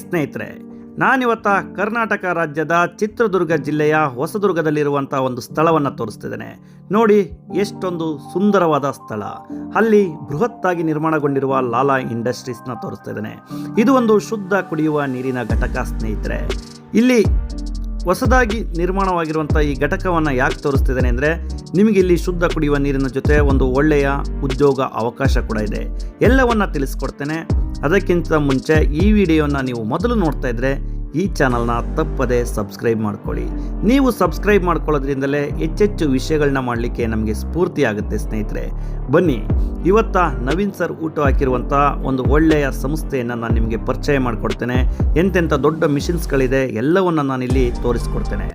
ಸ್ನೇಹಿತರೆ, ನಾನಿವತ್ತ ಕರ್ನಾಟಕ ರಾಜ್ಯದ ಚಿತ್ರದುರ್ಗ ಜಿಲ್ಲೆಯ ಹೊಸದುರ್ಗದಲ್ಲಿರುವಂಥ ಒಂದು ಸ್ಥಳವನ್ನು ತೋರಿಸ್ತಿದ್ದೇನೆ. ನೋಡಿ, ಎಷ್ಟೊಂದು ಸುಂದರವಾದ ಸ್ಥಳ. ಅಲ್ಲಿ ಬೃಹತ್ತಾಗಿ ನಿರ್ಮಾಣಗೊಂಡಿರುವ ಲಾಲಾ ಇಂಡಸ್ಟ್ರೀಸ್ನ ತೋರಿಸ್ತಿದ್ದೇನೆ. ಇದು ಒಂದು ಶುದ್ಧ ಕುಡಿಯುವ ನೀರಿನ ಘಟಕ ಸ್ನೇಹಿತರೆ. ಇಲ್ಲಿ ಹೊಸದಾಗಿ ನಿರ್ಮಾಣವಾಗಿರುವಂಥ ಈ ಘಟಕವನ್ನು ಯಾಕೆ ತೋರಿಸ್ತಿದ್ದೇನೆ ಅಂದರೆ, ನಿಮಗೆ ಇಲ್ಲಿ ಶುದ್ಧ ಕುಡಿಯುವ ನೀರಿನ ಜೊತೆ ಒಂದು ಒಳ್ಳೆಯ ಉದ್ಯೋಗ ಅವಕಾಶ ಕೂಡ ಇದೆ. ಎಲ್ಲವನ್ನ ತಿಳಿಸ್ಕೊಡ್ತೇನೆ. ಅದಕ್ಕಿಂತ ಮುಂಚೆ ಈ ವಿಡಿಯೋನ ನೀವು ಮೊದಲು ನೋಡ್ತಾ ಇದ್ದರೆ ಈ ಚಾನಲ್ನ ತಪ್ಪದೆ ಸಬ್ಸ್ಕ್ರೈಬ್ ಮಾಡ್ಕೊಳ್ಳಿ. ನೀವು ಸಬ್ಸ್ಕ್ರೈಬ್ ಮಾಡ್ಕೊಳ್ಳೋದ್ರಿಂದಲೇ ಹೆಚ್ಚೆಚ್ಚು ವಿಷಯಗಳನ್ನ ಮಾಡಲಿಕ್ಕೆ ನಮಗೆ ಸ್ಫೂರ್ತಿ ಆಗುತ್ತೆ ಸ್ನೇಹಿತರೆ. ಬನ್ನಿ, ಇವತ್ತ ನವೀನ್ ಸರ್ ಊಟ ಹಾಕಿರುವಂಥ ಒಂದು ಒಳ್ಳೆಯ ಸಂಸ್ಥೆಯನ್ನು ನಾನು ನಿಮಗೆ ಪರಿಚಯ ಮಾಡಿಕೊಡ್ತೇನೆ. ಎಂತೆಂಥ ದೊಡ್ಡ ಮಿಷನ್ಸ್ಗಳಿದೆ ಎಲ್ಲವನ್ನು ನಾನಿಲ್ಲಿ ತೋರಿಸ್ಕೊಡ್ತೇನೆ.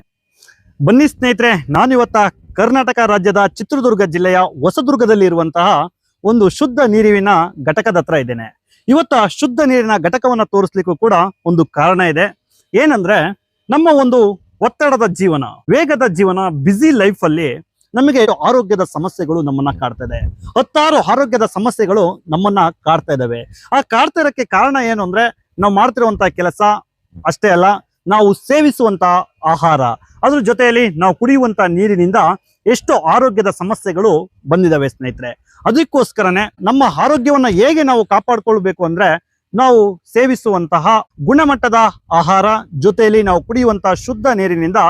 ಬನ್ನಿ ಸ್ನೇಹಿತರೆ, ನಾನಿವತ್ತ ಕರ್ನಾಟಕ ರಾಜ್ಯದ ಚಿತ್ರದುರ್ಗ ಜಿಲ್ಲೆಯ ಹೊಸದುರ್ಗದಲ್ಲಿ ಇರುವಂತಹ ಒಂದು ಶುದ್ಧ ನೀರಿನ ಘಟಕದ ಹತ್ರ ಇದ್ದೇನೆ. ಇವತ್ತ ಶುದ್ಧ ನೀರಿನ ಘಟಕವನ್ನು ತೋರಿಸ್ಲಿಕ್ಕೂ ಕೂಡ ಒಂದು ಕಾರಣ ಇದೆ. ಏನಂದ್ರೆ, ನಮ್ಮ ಒಂದು ಒತ್ತಡದ ಜೀವನ, ವೇಗದ ಜೀವನ, ಬ್ಯುಸಿ ಲೈಫ್ ಅಲ್ಲಿ ನಮಗೆ ಆರೋಗ್ಯದ ಸಮಸ್ಯೆಗಳು ನಮ್ಮನ್ನ ಕಾಡ್ತಾ ಇದೆ. 10 ಆರೋಗ್ಯದ ಸಮಸ್ಯೆಗಳು ನಮ್ಮನ್ನ ಕಾಡ್ತಾ ಇದ್ದಾವೆ. ಆ ಕಾಡ್ತಾ ಇರೋಕ್ಕೆ ಕಾರಣ ಏನು ಅಂದ್ರೆ, ನಾವು ಮಾಡ್ತಿರುವಂತಹ ಕೆಲಸ ಅಷ್ಟೇ ಅಲ್ಲ, ನಾವು ಸೇವಿಸುವಂತ ಆಹಾರ, ಅದ್ರ ಜೊತೆಯಲ್ಲಿ ನಾವು ಕುಡಿಯುವಂತ ನೀರಿನಿಂದ ಎಷ್ಟು ಆರೋಗ್ಯದ ಸಮಸ್ಯೆಗಳು ಬಂದಿದ್ದಾವೆ ಸ್ನೇಹಿತರೆ. ಅದಕ್ಕೋಸ್ಕರನೇ ನಮ್ಮ ಆರೋಗ್ಯವನ್ನ ಹೇಗೆ ನಾವು ಕಾಪಾಡ್ಕೊಳ್ಬೇಕು ಅಂದ್ರೆ, ನಾವು ಸೇವಿಸುವಂತಹ ಗುಣಮಟ್ಟದ ಆಹಾರ ಜೊತೆಯಲ್ಲಿ ನಾವು ಕುಡಿಯುವಂತಹ ಶುದ್ಧ ನೀರಿನಿಂದ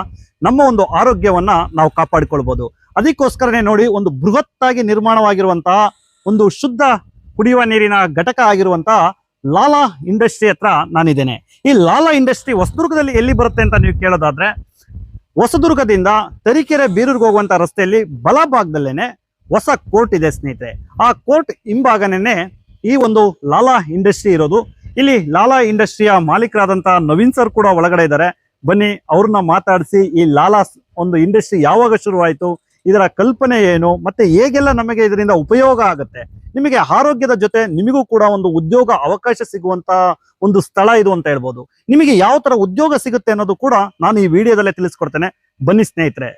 ನಮ್ಮ ಒಂದು ಆರೋಗ್ಯವನ್ನ ನಾವು ಕಾಪಾಡಿಕೊಳ್ಬಹುದು. ಅದಕ್ಕೋಸ್ಕರನೇ ನೋಡಿ, ಒಂದು ಬೃಹತ್ತಾಗಿ ನಿರ್ಮಾಣವಾಗಿರುವಂತಹ ಒಂದು ಶುದ್ಧ ಕುಡಿಯುವ ನೀರಿನ ಘಟಕ ಆಗಿರುವಂತಹ ಲಾಲಾ ಇಂಡಸ್ಟ್ರಿ ಹತ್ರ ನಾನಿದ್ದೇನೆ. ಈ ಲಾಲಾ ಇಂಡಸ್ಟ್ರಿ ಹೊಸದುರ್ಗದಲ್ಲಿ ಎಲ್ಲಿ ಬರುತ್ತೆ ಅಂತ ನೀವು ಕೇಳೋದಾದ್ರೆ, ಹೊಸದುರ್ಗದಿಂದ ತರೀಕೆರೆ ಬೀರೂರ್ಗೆ ಹೋಗುವಂತ ರಸ್ತೆಯಲ್ಲಿ ಬಲಭಾಗದಲ್ಲೇನೆ ಹೊಸ ಕೋರ್ಟ್ ಇದೆ ಸ್ನೇಹಿತರೆ. ಆ ಕೋರ್ಟ್ ಹಿಂಭಾಗನೇ ಈ ಒಂದು ಲಾಲಾ ಇಂಡಸ್ಟ್ರಿ ಇರೋದು. ಇಲ್ಲಿ ಲಾಲಾ ಇಂಡಸ್ಟ್ರಿಯ ಮಾಲೀಕರಾದಂತಹ ನವೀನ್ ಸರ್ ಕೂಡ ಒಳಗಡೆ ಇದ್ದಾರೆ. ಬನ್ನಿ, ಅವ್ರನ್ನ ಮಾತಾಡಿಸಿ ಈ ಲಾಲಾ ಒಂದು ಇಂಡಸ್ಟ್ರಿ ಯಾವಾಗ ಶುರುವಾಯಿತು, ಇದರ ಕಲ್ಪನೆ ಏನು, ಮತ್ತೆ ಹೇಗೆಲ್ಲ ನಮಗೆ ಇದರಿಂದ ಉಪಯೋಗ ಆಗುತ್ತೆ, ನಿಮಗೆ ಆರೋಗ್ಯದ ಜೊತೆ ನಿಮಗೂ ಕೂಡ ಒಂದು ಉದ್ಯೋಗ ಅವಕಾಶ ಸಿಗುವಂತ ಒಂದು ಸ್ಥಳ ಇದು ಅಂತ ಹೇಳ್ಬೋದು. ನಿಮಗೆ ಯಾವ ತರ ಉದ್ಯೋಗ ಸಿಗುತ್ತೆ ಅನ್ನೋದು ಕೂಡ ನಾನು ಈ ವಿಡಿಯೋದಲ್ಲೇ ತಿಳಿಸ್ಕೊಡ್ತೇನೆ. ಬನ್ನಿ ಸ್ನೇಹಿತರೆ,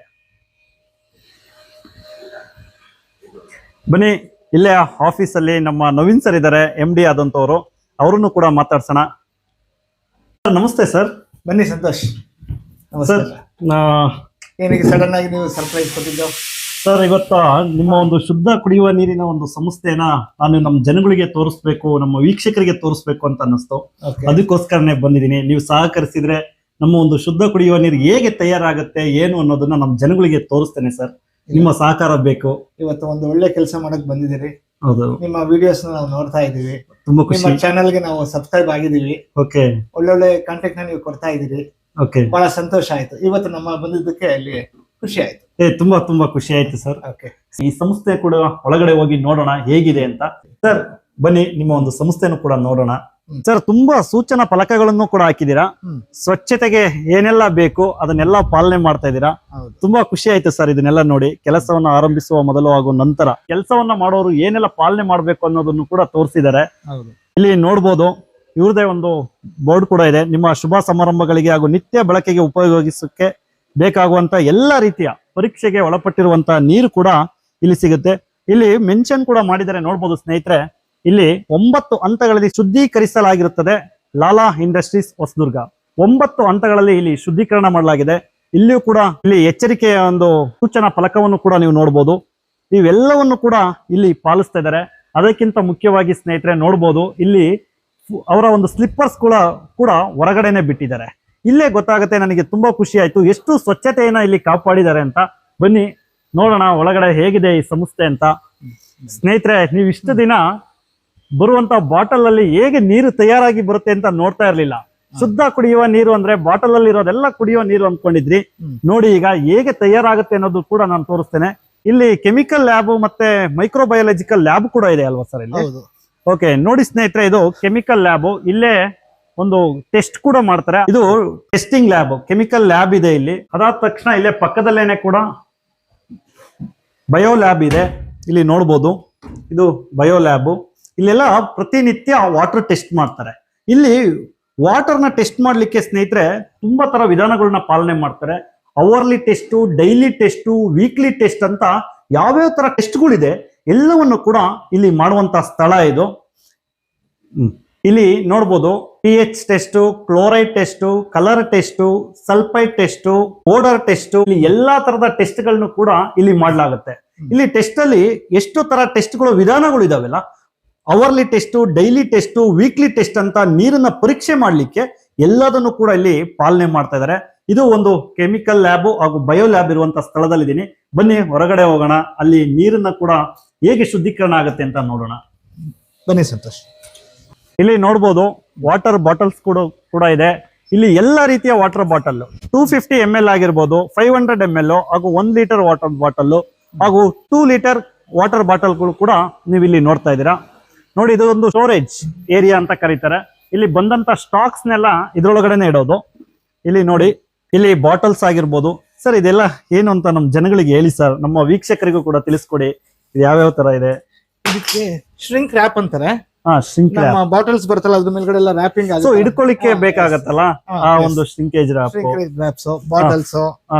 ಬನ್ನಿ. ಇಲ್ಲೇ ಆಫೀಸಲ್ಲಿ ನಮ್ಮ ನವೀನ್ ಸರ್ ಇದ್ದಾರೆ, MD ಆದಂತವರು. ಅವರನ್ನು ಕೂಡ ಮಾತಾಡ್ಸೋಣ. ನಮಸ್ತೆ ಸರ್. ಬನ್ನಿ ಸಂತೋಷ್. ಸರ್, ಏನಿಗೆ ಸಡನ್ ಆಗಿ ನೀವು ಸರ್ಪ್ರೈಸ್ ಕೊಟ್ಟಿದ್ದು? ಸರ್, ಇವತ್ತು ನಿಮ್ಮ ಒಂದು ಶುದ್ಧ ಕುಡಿಯುವ ನೀರಿನ ಒಂದು ಸಂಸ್ಥೆನ ನಾನು ನಮ್ಮ ಜನಗಳಿಗೆ ತೋರಿಸ್ಬೇಕು, ನಮ್ಮ ವೀಕ್ಷಕರಿಗೆ ತೋರಿಸ್ಬೇಕು ಅಂತ ಅನ್ನಿಸ್ತು. ಅದಕ್ಕೋಸ್ಕರನೇ ಬಂದಿದ್ದೀನಿ. ನೀವು ಸಹಕರಿಸಿದ್ರೆ ನಮ್ಮ ಒಂದು ಶುದ್ಧ ಕುಡಿಯುವ ನೀರು ಹೇಗೆ ತಯಾರಾಗುತ್ತೆ ಏನು ಅನ್ನೋದನ್ನ ನಮ್ಮ ಜನಗಳಿಗೆ ತೋರಿಸ್ತೇನೆ ಸರ್. ನಿಮ್ಮ ಸಹಕಾರ ಬೇಕು. ಇವತ್ತು ಒಂದು ಒಳ್ಳೆ ಕೆಲಸ ಮಾಡಕ್ ಬಂದಿದ್ದೀರಿ. ಹೌದು, ನಿಮ್ಮ ವಿಡಿಯೋಸ್ ನಾವು ನೋಡ್ತಾ ಇದೀವಿ. ತುಂಬಾ ಖುಷಿ. ನಿಮ್ಮ ಚಾನೆಲ್ ಗೆ ನಾವು ಸಬ್ಸ್ಕ್ರೈಬ್ ಆಗಿದೀವಿ. ಓಕೆ, ಒಳ್ಳೊಳ್ಳೆ ಕಾಂಟ್ಯಾಕ್ಟ್ ನ ನೀವು ಕೊಡ್ತಾ ಇದೀರಿ. ಓಕೆ, ಬಹಳ ಸಂತೋಷ ಆಯ್ತು. ಇವತ್ತು ನಮ್ಮ ಬಂದಿದ್ದಕ್ಕೆ ಅಲ್ಲಿ ಖುಷಿ ಆಯ್ತು. ತುಂಬಾ ತುಂಬಾ ಖುಷಿ ಆಯ್ತು ಸರ್. ಓಕೆ, ಈ ಸಂಸ್ಥೆ ಕೂಡ ಒಳಗಡೆ ಹೋಗಿ ನೋಡೋಣ ಹೇಗಿದೆ ಅಂತ. ಸರ್, ಬನ್ನಿ, ನಿಮ್ಮ ಒಂದು ಸಂಸ್ಥೆನೂ ಕೂಡ ನೋಡೋಣ. ಸರ್, ತುಂಬಾ ಸೂಚನಾ ಫಲಕಗಳನ್ನು ಕೂಡ ಹಾಕಿದೀರಾ. ಸ್ವಚ್ಛತೆಗೆ ಏನೆಲ್ಲ ಬೇಕು ಅದನ್ನೆಲ್ಲ ಪಾಲನೆ ಮಾಡ್ತಾ ಇದ್ದೀರಾ. ತುಂಬಾ ಖುಷಿ ಆಯ್ತು ಸರ್ ಇದನ್ನೆಲ್ಲ ನೋಡಿ. ಕೆಲಸವನ್ನ ಆರಂಭಿಸುವ ಮೊದಲು ಹಾಗೂ ನಂತರ ಕೆಲಸವನ್ನ ಮಾಡೋರು ಏನೆಲ್ಲ ಪಾಲನೆ ಮಾಡ್ಬೇಕು ಅನ್ನೋದನ್ನು ಕೂಡ ತೋರಿಸಿದ್ದಾರೆ. ಇಲ್ಲಿ ನೋಡ್ಬೋದು, ಇವ್ರದೇ ಒಂದು ಬೋರ್ಡ್ ಕೂಡ ಇದೆ. ನಿಮ್ಮ ಶುಭ ಸಮಾರಂಭಗಳಿಗೆ ಹಾಗೂ ನಿತ್ಯ ಬಳಕೆಗೆ ಉಪಯೋಗಿಸಕ್ಕೆ ಬೇಕಾಗುವಂತ ಎಲ್ಲ ರೀತಿಯ ಪರೀಕ್ಷೆಗೆ ಒಳಪಟ್ಟಿರುವಂತ ನೀರು ಕೂಡ ಇಲ್ಲಿ ಸಿಗುತ್ತೆ. ಇಲ್ಲಿ ಮೆನ್ಷನ್ ಕೂಡ ಮಾಡಿದರೆ ನೋಡ್ಬೋದು ಸ್ನೇಹಿತರೆ. ಇಲ್ಲಿ 9 ಹಂತಗಳಲ್ಲಿ ಶುದ್ಧೀಕರಿಸಲಾಗಿರುತ್ತದೆ ಲಾಲಾ ಇಂಡಸ್ಟ್ರೀಸ್ ಹೊಸದುರ್ಗ. 9 ಹಂತಗಳಲ್ಲಿ ಇಲ್ಲಿ ಶುದ್ಧೀಕರಣ ಮಾಡಲಾಗಿದೆ. ಇಲ್ಲಿಯೂ ಕೂಡ ಇಲ್ಲಿ ಎಚ್ಚರಿಕೆಯ ಒಂದು ಸೂಚನಾ ಫಲಕವನ್ನು ಕೂಡ ನೀವು ನೋಡ್ಬೋದು. ಇವೆಲ್ಲವನ್ನು ಕೂಡ ಇಲ್ಲಿ ಪಾಲಿಸ್ತಾ ಇದ್ದಾರೆ. ಅದಕ್ಕಿಂತ ಮುಖ್ಯವಾಗಿ ಸ್ನೇಹಿತರೆ ನೋಡ್ಬೋದು, ಇಲ್ಲಿ ಅವರ ಒಂದು ಸ್ಲಿಪ್ಪರ್ಸ್ ಕೂಡ ಹೊರಗಡೆನೆ ಬಿಟ್ಟಿದ್ದಾರೆ. ಇಲ್ಲೇ ಗೊತ್ತಾಗುತ್ತೆ. ನನಗೆ ತುಂಬಾ ಖುಷಿ ಆಯ್ತು ಎಷ್ಟು ಸ್ವಚ್ಛತೆಯನ್ನ ಇಲ್ಲಿ ಕಾಪಾಡಿದ್ದಾರೆ ಅಂತ. ಬನ್ನಿ ನೋಡೋಣ ಒಳಗಡೆ ಹೇಗಿದೆ ಈ ಸಂಸ್ಥೆ ಅಂತ. ಸ್ನೇಹಿತರೆ, ನೀವು ಇಷ್ಟು ದಿನ ಬರುವಂತ ಬಾಟಲ್ ಅಲ್ಲಿ ಹೇಗೆ ನೀರು ತಯಾರಾಗಿ ಬರುತ್ತೆ ಅಂತ ನೋಡ್ತಾ ಇರ್ಲಿಲ್ಲ. ಶುದ್ಧ ಕುಡಿಯುವ ನೀರು ಅಂದ್ರೆ ಬಾಟಲ್ ಅಲ್ಲಿ ಇರೋದೆಲ್ಲ ಕುಡಿಯುವ ನೀರು ಅಂದ್ಕೊಂಡಿದ್ರಿ. ನೋಡಿ ಈಗ ಹೇಗೆ ತಯಾರಾಗುತ್ತೆ ಅನ್ನೋದು ಕೂಡ ನಾನು ತೋರಿಸ್ತೇನೆ. ಇಲ್ಲಿ ಕೆಮಿಕಲ್ ಲ್ಯಾಬ್ ಮತ್ತೆ ಮೈಕ್ರೋಬಯಾಲಜಿಕಲ್ ಲ್ಯಾಬ್ ಕೂಡ ಇದೆ ಅಲ್ವಾ ಸರ್ ಇಲ್ಲಿ? ಓಕೆ, ನೋಡಿ ಸ್ನೇಹಿತರೆ, ಇದು ಕೆಮಿಕಲ್ ಲ್ಯಾಬ್. ಇಲ್ಲೇ ಒಂದು ಟೆಸ್ಟ್ ಕೂಡ ಮಾಡ್ತಾರೆ. ಇದು ಟೆಸ್ಟಿಂಗ್ ಲ್ಯಾಬ್, ಕೆಮಿಕಲ್ ಲ್ಯಾಬ್ ಇದೆ ಇಲ್ಲಿ. ಅದಾದ ತಕ್ಷಣ ಇಲ್ಲೇ ಪಕ್ಕದಲ್ಲೇನೆ ಕೂಡ ಬಯೋ ಲ್ಯಾಬ್ ಇದೆ. ಇಲ್ಲಿ ನೋಡ್ಬೋದು, ಇದು ಬಯೋ ಲ್ಯಾಬ್. ಇಲ್ಲೆಲ್ಲ ಪ್ರತಿನಿತ್ಯ ವಾಟರ್ ಟೆಸ್ಟ್ ಮಾಡ್ತಾರೆ. ಇಲ್ಲಿ ವಾಟರ್ನ ಟೆಸ್ಟ್ ಮಾಡ್ಲಿಕ್ಕೆ ಸ್ನೇಹಿತರೆ ತುಂಬಾ ತರ ವಿಧಾನಗಳನ್ನ ಪಾಲನೆ ಮಾಡ್ತಾರೆ. Hourly test, daily test, weekly test ಅಂತ ಯಾವ್ಯಾವ ತರ ಟೆಸ್ಟ್ಗಳಿದೆ ಎಲ್ಲವನ್ನು ಕೂಡ ಇಲ್ಲಿ ಮಾಡುವಂತ ಸ್ಥಳ ಇದು. ಇಲ್ಲಿ ನೋಡ್ಬೋದು pH test, chloride test, colour test, sulphide test, odour test, ಇಲ್ಲಿ ಎಲ್ಲಾ ತರದ ಟೆಸ್ಟ್ ಗಳನ್ನು ಕೂಡ ಇಲ್ಲಿ ಮಾಡಲಾಗುತ್ತೆ. ಇಲ್ಲಿ ಟೆಸ್ಟ್ ಅಲ್ಲಿ ಎಷ್ಟು ತರ ಟೆಸ್ಟ್ಗಳು ವಿಧಾನಗಳು ಇದಾವೆಲ್ಲ, hourly test, daily test, weekly test ಅಂತ ನೀರನ್ನ ಪರೀಕ್ಷೆ ಮಾಡ್ಲಿಕ್ಕೆ ಎಲ್ಲದನ್ನು ಕೂಡ ಇಲ್ಲಿ ಪಾಲನೆ ಮಾಡ್ತಾ ಇದ್ದಾರೆ. ಇದು ಒಂದು ಕೆಮಿಕಲ್ ಲ್ಯಾಬ್ ಹಾಗೂ ಬಯೋ ಲ್ಯಾಬ್ ಇರುವಂತ ಸ್ಥಳದಲ್ಲಿದ್ದೀನಿ. ಬನ್ನಿ ಹೊರಗಡೆ ಹೋಗೋಣ, ಅಲ್ಲಿ ನೀರನ್ನ ಕೂಡ ಹೇಗೆ ಶುದ್ಧೀಕರಣ ಆಗುತ್ತೆ ಅಂತ ನೋಡೋಣ. ಬನ್ನಿ ಸಂತೋಷ್. ಇಲ್ಲಿ ನೋಡ್ಬೋದು ವಾಟರ್ ಬಾಟಲ್ಸ್ ಕೂಡ ಇದೆ. ಇಲ್ಲಿ ಎಲ್ಲ ರೀತಿಯ ವಾಟರ್ ಬಾಟಲ್ 250 ml ಆಗಿರ್ಬೋದು, 500 ml ಹಾಗೂ 1 ಲೀಟರ್ ವಾಟರ್ ಬಾಟಲ್ ಹಾಗೂ 2 ಲೀಟರ್ ವಾಟರ್ ಬಾಟಲ್ಗಳು ಕೂಡ ನೀವು ಇಲ್ಲಿ ನೋಡ್ತಾ ಇದ್ದೀರಾ. ನೋಡಿ, ಇದು ಒಂದು ಸ್ಟೋರೇಜ್ ಏರಿಯಾ ಅಂತ ಕರೀತಾರೆ. ಇಲ್ಲಿ ಬಂದಂತ ಸ್ಟಾಕ್ಸ್ ನೆಲ್ಲ ಇದ್ರೊಳಗಡೆನೆ ಇಡೋದು. ಇಲ್ಲಿ ನೋಡಿ, ಇಲ್ಲಿ ಬಾಟಲ್ಸ್ ಆಗಿರ್ಬೋದು. ಸರ್, ಇದೆಲ್ಲ ಏನು ಅಂತ ನಮ್ಮ ಜನಗಳಿಗೆ ಹೇಳಿ ಸರ್, ನಮ್ಮ ವೀಕ್ಷಕರಿಗೂ ಕೂಡ ತಿಳಿಸ್ಕೊಡಿ. ಇದು ಯಾವ್ಯಾವ ತರ ಇದೆ? ಇದಕ್ಕೆ ಶ್ರಿಂಕ್ ರ್ಯಾಪ್ ಅಂತಾರೆ. ಶ್ರಿಂಕ್ ನಮ್ಮ ಬಾಟಲ್ಸ್ ಬರ್ತಲ್ಲ ಅದ್ರ ಮೇಲ್ಗಡೆ ಎಲ್ಲ ರ್ಯಾಪಿಂಗ್ ಸೊ ಹಿಡ್ಕೊಳ್ಳಿಕ್ಕೆ ಬೇಕಾಗತ್ತಲ್ಲ, ಆ ಒಂದು ಶ್ರಿಂಕೇಜ್ ರ್ಯಾಪ್ಸ್, ಬಾಟಲ್ಸ್,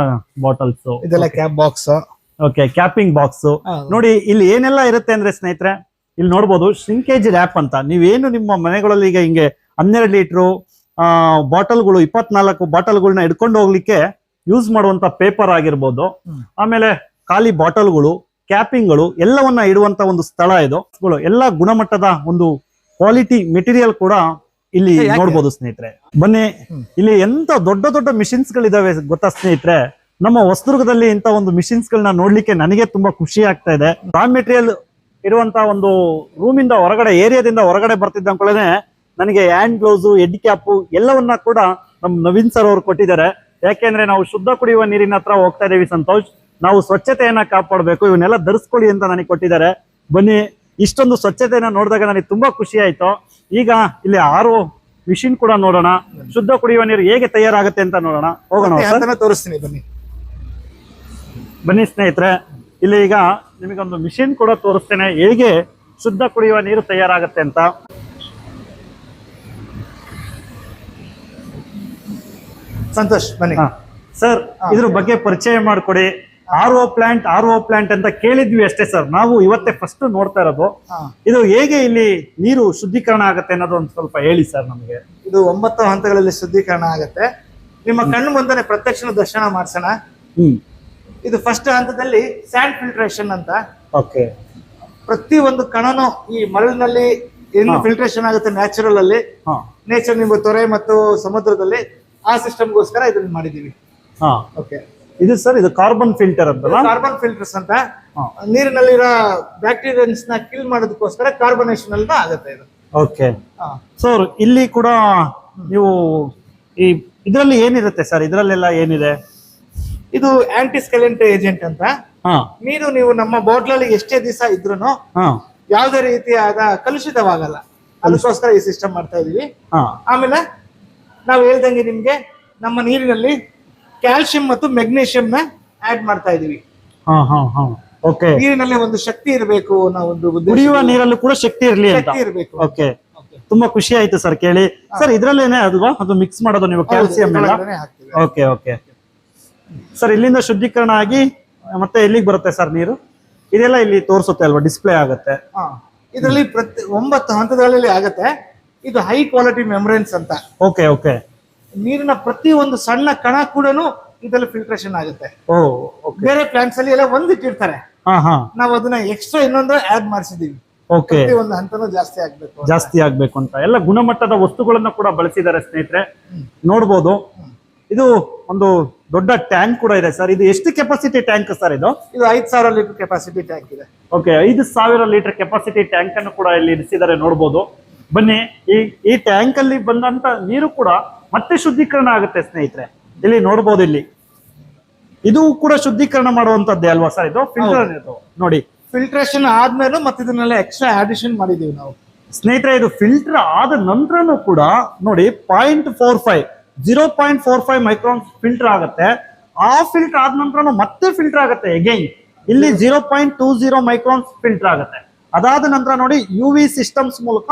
ಬಾಟಲ್ಸ್, ಇದೆಲ್ಲ cap box. Okay, capping box. ನೋಡಿ, ಇಲ್ಲಿ ಏನೆಲ್ಲ ಇರುತ್ತೆ ಅಂದ್ರೆ ಸ್ನೇಹಿತರೆ, ಇಲ್ಲಿ ನೋಡ್ಬೋದು ಶ್ರಿಂಕೇಜ್ ರ್ಯಾಪ್ ಅಂತ. ನೀವೇನು ನಿಮ್ಮ ಮನೆಗಳಲ್ಲಿ ಈಗ ಹಿಂಗೆ 12 ಲೀಟ್ರು ಬಾಟಲ್ಗಳು, 24 ಬಾಟಲ್ಗಳನ್ನ ಹಿಡ್ಕೊಂಡು ಹೋಗ್ಲಿಕ್ಕೆ ಯೂಸ್ ಮಾಡುವಂತ ಪೇಪರ್ ಆಗಿರ್ಬೋದು, ಆಮೇಲೆ ಖಾಲಿ ಬಾಟಲ್ಗಳು, ಕ್ಯಾಪಿಂಗ್ಗಳು ಎಲ್ಲವನ್ನ ಇಡುವಂತ ಒಂದು ಸ್ಥಳ ಇದು. ಎಲ್ಲ ಗುಣಮಟ್ಟದ ಒಂದು ಕ್ವಾಲಿಟಿ ಮೆಟೀರಿಯಲ್ ಕೂಡ ಇಲ್ಲಿ ನೋಡ್ಬೋದು ಸ್ನೇಹಿತರೆ. ಬನ್ನಿ, ಇಲ್ಲಿ ಎಂತ ದೊಡ್ಡ ದೊಡ್ಡ ಮಿಷಿನ್ಸ್ ಗಳಿದಾವೆ ಗೊತ್ತಾ ಸ್ನೇಹಿತರೆ. ನಮ್ಮ ಹೊಸದುರ್ಗದಲ್ಲಿ ಇಂತ ಒಂದು ಮಿಷಿನ್ಸ್ ಗಳನ್ನ ನೋಡ್ಲಿಕ್ಕೆ ನನಗೆ ತುಂಬಾ ಖುಷಿ ಆಗ್ತಾ ಇದೆ. ರಾ ಮೆಟೀರಿಯಲ್ ಇರುವಂತ ಒಂದು ರೂಮಿಂದ ಹೊರಗಡೆ, ಏರಿಯಾದಿಂದ ಹೊರಗಡೆ ಬರ್ತಿದ್ದ ಅಂಕೊಳ್ಳೇನೆ ನನಗೆ ಹ್ಯಾಂಡ್ ಗ್ಲೌಸ್, ಹೆಡ್ ಕ್ಯಾಪ್ ಎಲ್ಲವನ್ನ ಕೂಡ ನಮ್ ನವೀನ್ ಸರ್ ಅವರು ಕೊಟ್ಟಿದ್ದಾರೆ. ಯಾಕೆಂದ್ರೆ ನಾವು ಶುದ್ಧ ಕುಡಿಯುವ ನೀರಿನ ಹತ್ರ ಹೋಗ್ತಾ ಇದೀವಿ ಸಂತೋಷ್, ನಾವು ಸ್ವಚ್ಛತೆಯನ್ನ ಕಾಪಾಡಬೇಕು, ಇವನ್ನೆಲ್ಲ ಧರಿಸ್ಕೊಳ್ಳಿ ಅಂತ ನನಗೆ ಕೊಟ್ಟಿದ್ದಾರೆ. ಬನ್ನಿ, ಇಷ್ಟೊಂದು ಸ್ವಚ್ಛತೆಯನ್ನ ನೋಡಿದಾಗ ನನಗೆ ತುಂಬಾ ಖುಷಿ ಆಯ್ತು. ಈಗ ಇಲ್ಲಿ RO ಮಿಷಿನ್ ಕೂಡ ನೋಡೋಣ, ಶುದ್ಧ ಕುಡಿಯುವ ನೀರು ಹೇಗೆ ತಯಾರಾಗುತ್ತೆ ಅಂತ ನೋಡೋಣ. ಹೋಗೋಣ, ತೋರಿಸ್ತೀನಿ. ಬನ್ನಿ ಬನ್ನಿ ಸ್ನೇಹಿತರೆ, ಇಲ್ಲಿ ಈಗ ನಿಮಗೊಂದು ಮಿಷಿನ್ ಕೂಡ ತೋರಿಸ್ತೇನೆ, ಹೇಗೆ ಶುದ್ಧ ಕುಡಿಯುವ ನೀರು ತಯಾರಾಗುತ್ತೆ ಅಂತ. ಸಂತೋಷ್ ಬನ್ನಿ. ಸರ್, ಇದ್ರ ಬಗ್ಗೆ ಪರಿಚಯ ಮಾಡ್ಕೊಡಿ. RO ಪ್ಲಾಂಟ್ ಅಂತ ಕೇಳಿದ್ವಿ ಅಷ್ಟೇ ಸರ್, ನಾವು ಇವತ್ತೇ ಫಸ್ಟ್ ನೋಡ್ತಾ ಇರೋದು. ಇದು ಹೇಗೆ ಇಲ್ಲಿ ನೀರು ಶುದ್ಧೀಕರಣ ಆಗುತ್ತೆ ಅನ್ನೋದು ಒಂದು ಸ್ವಲ್ಪ ಹೇಳಿ ಸರ್ ನಮಗೆ. ಇದು 9 ಹಂತಗಳಲ್ಲಿ ಶುದ್ಧೀಕರಣ ಆಗುತ್ತೆ. ನಿಮ್ಮ ಕಣ್ಣು ಮುಂದೆ ಪ್ರತ್ಯಕ್ಷ ದರ್ಶನ ಮಾಡ್ಸೋಣ. ಇದು ಫಸ್ಟ್ ಹಂತದಲ್ಲಿ ಸ್ಯಾಂಡ್ ಫಿಲ್ಟ್ರೇಷನ್ ಅಂತ. ಓಕೆ. ಪ್ರತಿ ಒಂದು ಕಣನು ಈ ಮರಳಿನಲ್ಲಿ ಏನು ಫಿಲ್ಟ್ರೇಷನ್ ಆಗುತ್ತೆ ನ್ಯಾಚುರಲ್ ಅಲ್ಲಿ, ನೇಚರ್ ನಿಮ್ಮ ತೊರೆ ಮತ್ತು ಸಮುದ್ರದಲ್ಲಿ, ಆ ಸಿಸ್ಟಮ್ಗೋಸ್ಕರ ಇದನ್ನ ಮಾಡಿದೀವಿ. ಓಕೆ. ಇದು ಸರ್, ಇದು ಕಾರ್ಬನ್ ಫಿಲ್ಟರ್ ಅಂತಲ್ಲ? ಕಾರ್ಬನ್ ಫಿಲ್ಟರ್ಸ್ ಅಂತ. ನೀರಿನಲ್ಲಿರೋ ಬ್ಯಾಕ್ಟೀರಿಯನ್ಸ್ ನ ಕಿಲ್ ಮಾಡೋದಕ್ಕೋಸ್ಕರ ಕಾರ್ಬನೇಷನ್ ಅಲ್ಲಿ ಆಗುತ್ತೆ ಇದು. ಓಕೆ ಸರ್, ಇಲ್ಲಿ ಕೂಡ ನೀವು ಈ ಇದರಲ್ಲಿ ಏನಿರುತ್ತೆ ಸರ್? ಇದರಲ್ಲೆಲ್ಲ ಏನಿದೆ? ಇದು ಆಂಟಿ ಸ್ಕೆಲೆಂಟ್ ಏಜೆಂಟ್ ಅಂತ. ನೀರು ನೀವು ನಮ್ಮ ಬಾಟ್ಲಲ್ಲಿ ಎಷ್ಟೇ ದಿವಸ ಇದ್ರೂ ಯಾವುದೇ ರೀತಿಯಾದ ಕಲುಷಿತವಾಗಲ್ಲ, ಅದಕ್ಕೋಸ್ಕರ ಈ ಸಿಸ್ಟಮ್ ಮಾಡ್ತಾ ಇದೀವಿ. ಆಮೇಲೆ ನಾವು ಹೇಳ್ದಂಗೆ ನಿಮ್ಗೆ ನಮ್ಮ ನೀರಿನಲ್ಲಿ ಕ್ಯಾಲ್ಸಿಯಂ ಮತ್ತು ಮೆಗ್ನೀಷಿಯಂ ನ ಆಡ್ ಮಾಡ್ತಾ ಇದೀವಿ. ನೀರಿನಲ್ಲಿ ಒಂದು ಶಕ್ತಿ ಇರಬೇಕು, ನಾವು ಒಂದು ಕುಡಿಯುವ ನೀರಲ್ಲೂ ಕೂಡ ಶಕ್ತಿ ಇರಲಿ ಅಂತ. ಇರಬೇಕು. ಓಕೆ, ತುಂಬಾ ಖುಷಿ ಆಯ್ತು ಸರ್ ಕೇಳಿ. ಸರ್, ಇದ್ರಲ್ಲೇನೆ ಅದು ಮಿಕ್ಸ್ ಮಾಡೋದು ನೀವು ಕ್ಯಾಲ್ಸಿಯಂ ಎಲ್ಲ? ಓಕೆ ಓಕೆ ಸರ್, ಇಲ್ಲಿಂದ ಶುದ್ಧೀಕರಣ ಆಗಿ ಮತ್ತೆ ಎಲ್ಲಿಗೆ ಬರುತ್ತೆ ಸರ್ ನೀರು? ಇದೆಲ್ಲ ಇಲ್ಲಿ ತೋರಿಸುತ್ತೆ ಅಲ್ವಾ, ಡಿಸ್ಪ್ಲೇ ಆಗುತ್ತೆ. ಇದರಲ್ಲಿ 9 ಹಂತಗಳಲ್ಲಿ ಆಗುತ್ತೆ. ಇದು ಹೈ ಕ್ವಾಲಿಟಿ ಮೆಂಬ್ರೇನ್ಸ್ ಅಂತ. Okay okay. ನೀರಿನ ಪ್ರತಿ ಒಂದು ಸಣ್ಣ ಕಣ ಕೂಡ ಇದರಲ್ಲಿ ಫಿಲ್ಟ್ರೇಷನ್ ಆಗುತ್ತೆ. ಬೇರೆ ಪ್ಲಾಂಟ್ಸ್ ಅಲ್ಲಿ ಎಲ್ಲ ಒಂದ್ ಇಟ್ಟಿರ್ತಾರೆ, ನಾವು ಅದನ್ನ ಎಕ್ಸ್ಟ್ರಾ ಇನ್ನೊಂದು ಆಡ್ ಮಾಡಿಸಿದೀವಿ. ಓಕೆ, ಒಂದು ಹಂತನೂ ಜಾಸ್ತಿ ಆಗ್ಬೇಕು ಅಂತ ಎಲ್ಲ ಗುಣಮಟ್ಟದ ವಸ್ತುಗಳನ್ನ ಕೂಡ ಬಳಸಿದ್ದಾರೆ ಸ್ನೇಹಿತರೆ. ನೋಡ್ಬೋದು, ಇದು ಒಂದು ದೊಡ್ಡ ಟ್ಯಾಂಕ್ ಕೂಡ ಇದೆ ಸರ್. ಇದು ಎಷ್ಟು ಕೆಪಾಸಿಟಿ ಟ್ಯಾಂಕ್ ಸರ್? ಇದು 5000 ಲೀಟರ್ ಕೆಪಾಸಿಟಿ ಟ್ಯಾಂಕ್ ಇದೆ. ಓಕೆ, 5000 ಲೀಟರ್ ಕೆಪಾಸಿಟಿ ಟ್ಯಾಂಕ್ ಅನ್ನು ಕೂಡ ಇಲ್ಲಿ ಇರಿಸಿದ್ದಾರೆ, ನೋಡ್ಬೋದು. ಬನ್ನಿ, ಈ ಟ್ಯಾಂಕ್ ಅಲ್ಲಿ ಬಂದಂತ ನೀರು ಕೂಡ ಮತ್ತೆ ಶುದ್ಧೀಕರಣ ಆಗುತ್ತೆ ಸ್ನೇಹಿತರೆ. ಇಲ್ಲಿ ನೋಡ್ಬೋದು, ಇಲ್ಲಿ ಇದು ಕೂಡ ಶುದ್ಧೀಕರಣ ಮಾಡುವಂತದ್ದೇ ಅಲ್ವಾ ಸರ್? ಇದು ಫಿಲ್ಟರ್ ನೋಡಿ, ಫಿಲ್ಟ್ರೇಷನ್ ಆದ್ಮೇಲೆ ಮತ್ತೆ ಇದನ್ನೆಲ್ಲ ಎಕ್ಸ್ಟ್ರಾ ಅಡಿಷನ್ ಮಾಡಿದೀವಿ ನಾವು ಸ್ನೇಹಿತರೆ. ಇದು ಫಿಲ್ಟರ್ ಆದ ನಂತರನೂ ಕೂಡ ನೋಡಿ 0.45 ಮೈಕ್ರಾನ್ ಫಿಲ್ಟರ್ ಆಗುತ್ತೆ. ಆ ಫಿಲ್ಟರ್ ಆದ ನಂತರ ಮತ್ತೆ ಫಿಲ್ಟರ್ ಆಗುತ್ತೆ ಅಗೈನ್. ಇಲ್ಲಿ 0.20 ಮೈಕ್ರಾನ್ ಫಿಲ್ಟರ್ ಆಗುತ್ತೆ. ಅದಾದ ನಂತರ ನೋಡಿ UV ಸಿಸ್ಟಮ್ಸ್ ಮೂಲಕ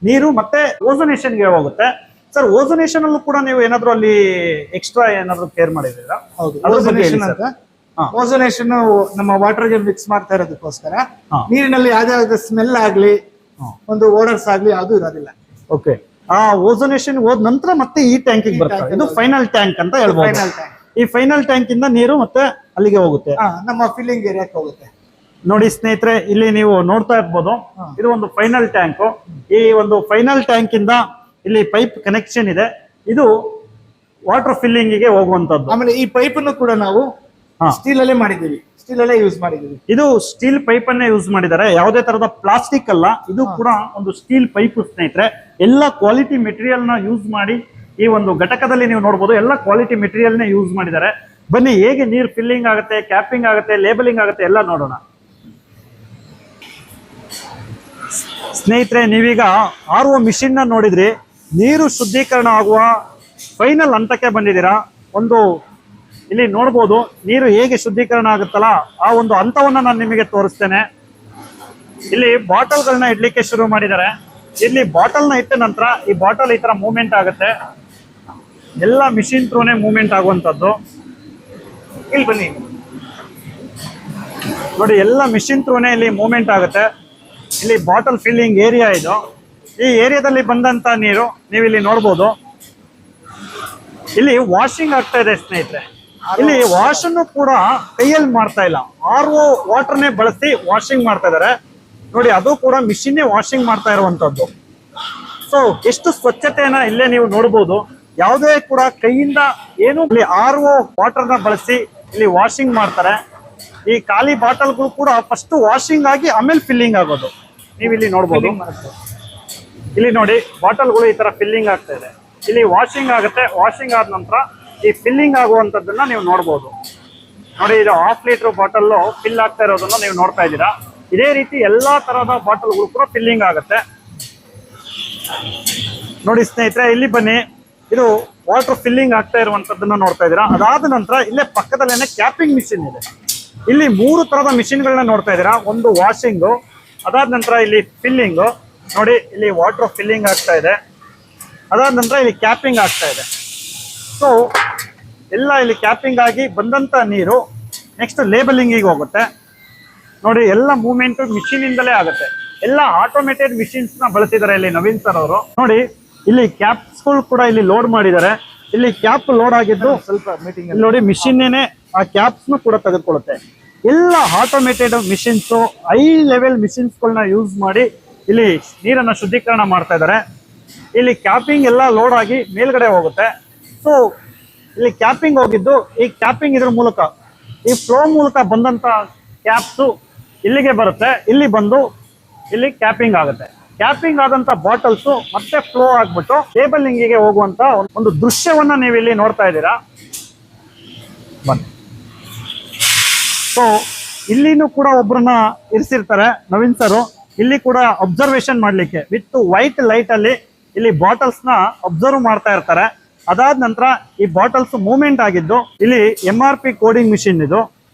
ನೀರು ಮತ್ತೆ ಓಝೋನೇಷನ್ ಗೆ ಹೋಗುತ್ತೆ. ಸರ್, ಓಝೋನೇಷನ್ ಅಲ್ಲೂ ಕೂಡ ನೀವು ಏನಾದ್ರು ಅಲ್ಲಿ ಎಕ್ಸ್ಟ್ರಾ ಏನಾದ್ರು ಕೇರ್ ಮಾಡಿದ್ದೀರಾ? ಓಝೋನೇಷನ್ ಅಂತ. ಓಝೋನೇಷನ್ ನಮ್ಮ ವಾಟರ್ ಗೆ ಮಿಕ್ಸ್ ಮಾಡ್ತಾ ಇರೋದಕ್ಕೋಸ್ಕರ ನೀರಿನಲ್ಲಿ ಯಾವ್ದಾವ್ದು ಸ್ಮೆಲ್ ಆಗ್ಲಿ, ಒಂದು ಓಡರ್ಸ್ ಆಗ್ಲಿ ಅದು ಇರೋದಿಲ್ಲ. ಓಕೆ. ಆ ಓಝೋನೇಷನ್ ಹೋದ ನಂತರ ಮತ್ತೆ ಈ ಟ್ಯಾಂಕಿಗೆ ಬರುತ್ತೆ. ಇದು ಫೈನಲ್ ಟ್ಯಾಂಕ್ ಅಂತ ಹೇಳ್ಬೋದು. Final tank. ಈ ಫೈನಲ್ ಟ್ಯಾಂಕ್ ಇಂದ ನೀರು ಮತ್ತೆ ಅಲ್ಲಿಗೆ ಹೋಗುತ್ತೆ. ನಮ್ಮ ಫಿಲ್ಲಿಂಗ್ ಏರಿಯಾಕ್ಕೆ ಹೋಗುತ್ತೆ. ನೋಡಿ ಸ್ನೇಹಿತರೆ, ಇಲ್ಲಿ ನೀವು ನೋಡ್ತಾ ಇರ್ಬೋದು, ಇದು ಒಂದು ಫೈನಲ್ ಟ್ಯಾಂಕ್. ಈ ಒಂದು ಫೈನಲ್ ಟ್ಯಾಂಕ್ ಇಂದ ಇಲ್ಲಿ ಪೈಪ್ ಕನೆಕ್ಷನ್ ಇದೆ. ಇದು ವಾಟರ್ ಫಿಲ್ಲಿಂಗ್ ಗೆ ಹೋಗುವಂತದ್ದು. ಆಮೇಲೆ ಈ ಪೈಪ್ ಅನ್ನು ಕೂಡ ನಾವು ಸ್ಟೀಲ್ ಅಲ್ಲೇ ಮಾಡಿದೀವಿ, ಸ್ಟೀಲ್ ಅಲ್ಲೇ ಯೂಸ್ ಮಾಡಿದೀವಿ. ಇದು ಸ್ಟೀಲ್ ಪೈಪ್ ಅನ್ನೇ ಯೂಸ್ ಮಾಡಿದ್ದಾರೆ, ಯಾವುದೇ ತರದ ಪ್ಲಾಸ್ಟಿಕ್ ಅಲ್ಲ. ಇದು ಕೂಡ ಒಂದು ಸ್ಟೀಲ್ ಪೈಪ್ ಸ್ನೇಹಿತರೆ. ಎಲ್ಲ ಕ್ವಾಲಿಟಿ ಮೆಟೀರಿಯಲ್ ನ ಯೂಸ್ ಮಾಡಿ ಈ ಒಂದು ಘಟಕದಲ್ಲಿ ನೀವು ನೋಡಬಹುದು, ಎಲ್ಲ ಕ್ವಾಲಿಟಿ ಮೆಟೀರಿಯಲ್ ನೇ ಯೂಸ್ ಮಾಡಿದ್ದಾರೆ. ಬನ್ನಿ ಹೇಗೆ ನೀರು ಫಿಲ್ಲಿಂಗ್ ಆಗುತ್ತೆ, ಕ್ಯಾಪಿಂಗ್ ಆಗುತ್ತೆ, ಲೇಬಲಿಂಗ್ ಆಗುತ್ತೆ ಎಲ್ಲ ನೋಡೋಣ. ಸ್ನೇಹಿತರೆ, ನೀವೀಗ RO ಮಿಷಿನ್ ನ ನೋಡಿದ್ರಿ. ನೀರು ಶುದ್ಧೀಕರಣ ಆಗುವ ಫೈನಲ್ ಹಂತಕ್ಕೆ ಬಂದಿದ್ದೀರಾ. ಒಂದು ಇಲ್ಲಿ ನೋಡ್ಬೋದು ನೀರು ಹೇಗೆ ಶುದ್ಧೀಕರಣ ಆಗುತ್ತಲ್ಲ, ಆ ಒಂದು ಹಂತವನ್ನ ನಾನು ನಿಮಗೆ ತೋರಿಸ್ತೇನೆ. ಇಲ್ಲಿ ಬಾಟಲ್ಗಳನ್ನ ಇಡ್ಲಿಕ್ಕೆ ಶುರು ಮಾಡಿದ್ದಾರೆ. ಇಲ್ಲಿ ಬಾಟಲ್ನ ಇಟ್ಟ ನಂತರ ಈ ಬಾಟಲ್ ಈ ತರ ಮೂವ್ಮೆಂಟ್ ಆಗುತ್ತೆ. ಎಲ್ಲ ಮಿಷಿನ್ ಥ್ರೂನೇ ಮೂವ್ಮೆಂಟ್ ಆಗುವಂಥದ್ದು. ಇಲ್ಲಿ ಬನ್ನಿ ನೋಡಿ, ಎಲ್ಲ ಮಿಷಿನ್ ಥ್ರೂನೇ ಇಲ್ಲಿ ಮೂವ್ಮೆಂಟ್ ಆಗುತ್ತೆ. ಇಲ್ಲಿ ಬಾಟಲ್ ಫಿಲ್ಲಿಂಗ್ ಏರಿಯಾ ಇದು. ಈ ಏರಿಯಾದಲ್ಲಿ ಬಂದಂತ ನೀರು ನೀವು ಇಲ್ಲಿ ನೋಡ್ಬೋದು. ಇಲ್ಲಿ ವಾಷಿಂಗ್ ಆಗ್ತಾ ಇದೆ ಸ್ನೇಹಿತರೆ. ಇಲ್ಲಿ ವಾಶ್ ಅನ್ನು ಕೂಡ ಕೈಯಲ್ಲಿ ಮಾಡ್ತಾ ಇಲ್ಲ, RO ವಾಟರ್ನೇ ಬಳಸಿ ವಾಷಿಂಗ್ ಮಾಡ್ತಾ ಇದಾರೆ. ನೋಡಿ, ಅದು ಕೂಡ ಮಿಷಿನ್ನೇ ವಾಷಿಂಗ್ ಮಾಡ್ತಾ ಇರುವಂತದ್ದು. ಸೊ ಎಷ್ಟು ಸ್ವಚ್ಛತೆಯನ್ನ ಇಲ್ಲೇ ನೀವು ನೋಡ್ಬೋದು. ಯಾವುದೇ ಕೂಡ ಕೈಯಿಂದ ಏನು, ಇಲ್ಲಿ RO ವಾಟರ್ನ ಬಳಸಿ ಇಲ್ಲಿ ವಾಷಿಂಗ್ ಮಾಡ್ತಾರೆ. ಈ ಖಾಲಿ ಬಾಟಲ್ಗಳು ಕೂಡ ಫಸ್ಟ್ ವಾಷಿಂಗ್ ಆಗಿ ಆಮೇಲೆ ಫಿಲ್ಲಿಂಗ್ ಆಗೋದು. ನೀವು ಇಲ್ಲಿ ನೋಡ್ಬೋದು. ಇಲ್ಲಿ ನೋಡಿ, ಬಾಟಲ್ಗಳು ಈ ತರ ಫಿಲ್ಲಿಂಗ್ ಆಗ್ತಾ ಇದೆ. ಇಲ್ಲಿ ವಾಷಿಂಗ್ ಆಗುತ್ತೆ. ವಾಷಿಂಗ್ ಆದ ನಂತರ ಈ ಫಿಲ್ಲಿಂಗ್ ಆಗುವಂತದ್ದನ್ನ ನೀವು ನೋಡ್ಬೋದು. ನೋಡಿ, ಇದು 1/2 ಲೀಟರ್ ಬಾಟಲ್ ಫಿಲ್ ಆಗ್ತಾ ಇರೋದನ್ನ ನೀವು ನೋಡ್ತಾ ಇದ್ದೀರಾ. ಇದೇ ರೀತಿ ಎಲ್ಲಾ ತರಹದ ಬಾಟಲ್ಗಳು ಕೂಡ ಫಿಲ್ಲಿಂಗ್ ಆಗುತ್ತೆ. ನೋಡಿ ಸ್ನೇಹಿತರೆ, ಇಲ್ಲಿ ಬನ್ನಿ. ಇದು ವಾಟರ್ ಫಿಲ್ಲಿಂಗ್ ಆಗ್ತಾ ಇರುವಂತದ್ದನ್ನ ನೋಡ್ತಾ ಇದ್ದೀರಾ. ಅದಾದ ನಂತರ ಇಲ್ಲೇ ಪಕ್ಕದಲ್ಲೇನೆ ಕ್ಯಾಪಿಂಗ್ ಮಿಷಿನ್ ಇದೆ. ಇಲ್ಲಿ 3 ತರದ ಮಿಷಿನ್ಗಳನ್ನ ನೋಡ್ತಾ ಇದ್ದೀರಾ. ಒಂದು ವಾಷಿಂಗು, ಅದಾದ ನಂತರ ಇಲ್ಲಿ ಫಿಲ್ಲಿಂಗು. ನೋಡಿ, ಇಲ್ಲಿ ವಾಟರ್ ಫಿಲ್ಲಿಂಗ್ ಆಗ್ತಾ ಇದೆ. ಅದಾದ ನಂತರ ಇಲ್ಲಿ ಕ್ಯಾಪಿಂಗ್ ಆಗ್ತಾ ಇದೆ. ಸೊ ಎಲ್ಲ ಇಲ್ಲಿ ಕ್ಯಾಪಿಂಗ್ ಆಗಿ ಬಂದಂತ ನೀರು ನೆಕ್ಸ್ಟ್ ಲೇಬಲಿಂಗಿಗೆ ಹೋಗುತ್ತೆ. ನೋಡಿ, ಎಲ್ಲ ಮೂವ್ಮೆಂಟ್ ಮಿಷಿನ್ ಇಂದಲೇ ಆಗುತ್ತೆ. ಎಲ್ಲ ಆಟೋಮೇಟೆಡ್ ಮಿಷಿನ್ಸ್ ನ ಬಳಸಿದ್ದಾರೆ ಇಲ್ಲಿ ನವೀನ್ ಸರ್ ಅವರು. ನೋಡಿ, ಇಲ್ಲಿ ಕ್ಯಾಪ್ಸ್ಗಳು ಕೂಡ ಇಲ್ಲಿ ಲೋಡ್ ಮಾಡಿದ್ದಾರೆ. ಇಲ್ಲಿ ಕ್ಯಾಪ್ ಲೋಡ್ ಆಗಿದ್ದು ಸ್ವಲ್ಪ ಮೀಟಿಂಗ್ ನೋಡಿ, ಮಿಷಿನ್ನೇ ಆ ಕ್ಯಾಪ್ಸ್ ಕೂಡ ತೆಗೆದುಕೊಳ್ಳುತ್ತೆ. ಎಲ್ಲ automated machines, high level machines ಗಳನ್ನ ಯೂಸ್ ಮಾಡಿ ಇಲ್ಲಿ ನೀರನ್ನ ಶುದ್ಧೀಕರಣ ಮಾಡ್ತಾ ಇದ್ದಾರೆ. ಇಲ್ಲಿ ಕ್ಯಾಪಿಂಗ್ ಎಲ್ಲ ಲೋಡ್ ಆಗಿ ಮೇಲ್ಗಡೆ ಹೋಗುತ್ತೆ. ಸೊ ಇಲ್ಲಿ ಕ್ಯಾಪಿಂಗ್ ಹೋಗಿದ್ದು, ಈ ಕ್ಯಾಪಿಂಗ್ ಇದ್ರ ಮೂಲಕ, ಈ ಫ್ಲೋ ಮೂಲಕ ಬಂದಂತ ಕ್ಯಾಪ್ಸು ಇಲ್ಲಿಗೆ ಬರುತ್ತೆ. ಇಲ್ಲಿ ಬಂದು ಇಲ್ಲಿ ಕ್ಯಾಪಿಂಗ್ ಆಗುತ್ತೆ. ಕ್ಯಾಪಿಂಗ್ ಆದಂತ ಬಾಟಲ್ಸ್ ಮತ್ತೆ ಫ್ಲೋ ಆಗ್ಬಿಟ್ಟು ಲೇಬಲಿಂಗಿಗೆ ಹೋಗುವಂತ ಒಂದು ದೃಶ್ಯವನ್ನ ನೀವು ಇಲ್ಲಿ ನೋಡ್ತಾ ಇದ್ದೀರಾ. ಬನ್ನಿ. ಸೊ ಇಲ್ಲಿನೂ ಕೂಡ ಒಬ್ರನ್ನ ಇರಿಸಿರ್ತಾರೆ ನವೀನ್ ಸರ್. ಇಲ್ಲಿ ಕೂಡ ಅಬ್ಸರ್ವೇಷನ್ ಮಾಡ್ಲಿಕ್ಕೆ ವಿತ್ ವೈಟ್ ಲೈಟ್ ಅಲ್ಲಿ ಇಲ್ಲಿ ಬಾಟಲ್ಸ್ ನ ಅಬ್ಸರ್ವ್ ಮಾಡ್ತಾ ಇರ್ತಾರೆ. ಅದಾದ ನಂತರ ಈ ಬಾಟಲ್ಸ್ ಮೂವ್ಮೆಂಟ್ ಆಗಿದ್ದು ಇಲ್ಲಿ MRP ಕೋಡಿಂಗ್ ಮಿಷಿನ್ ಇದು.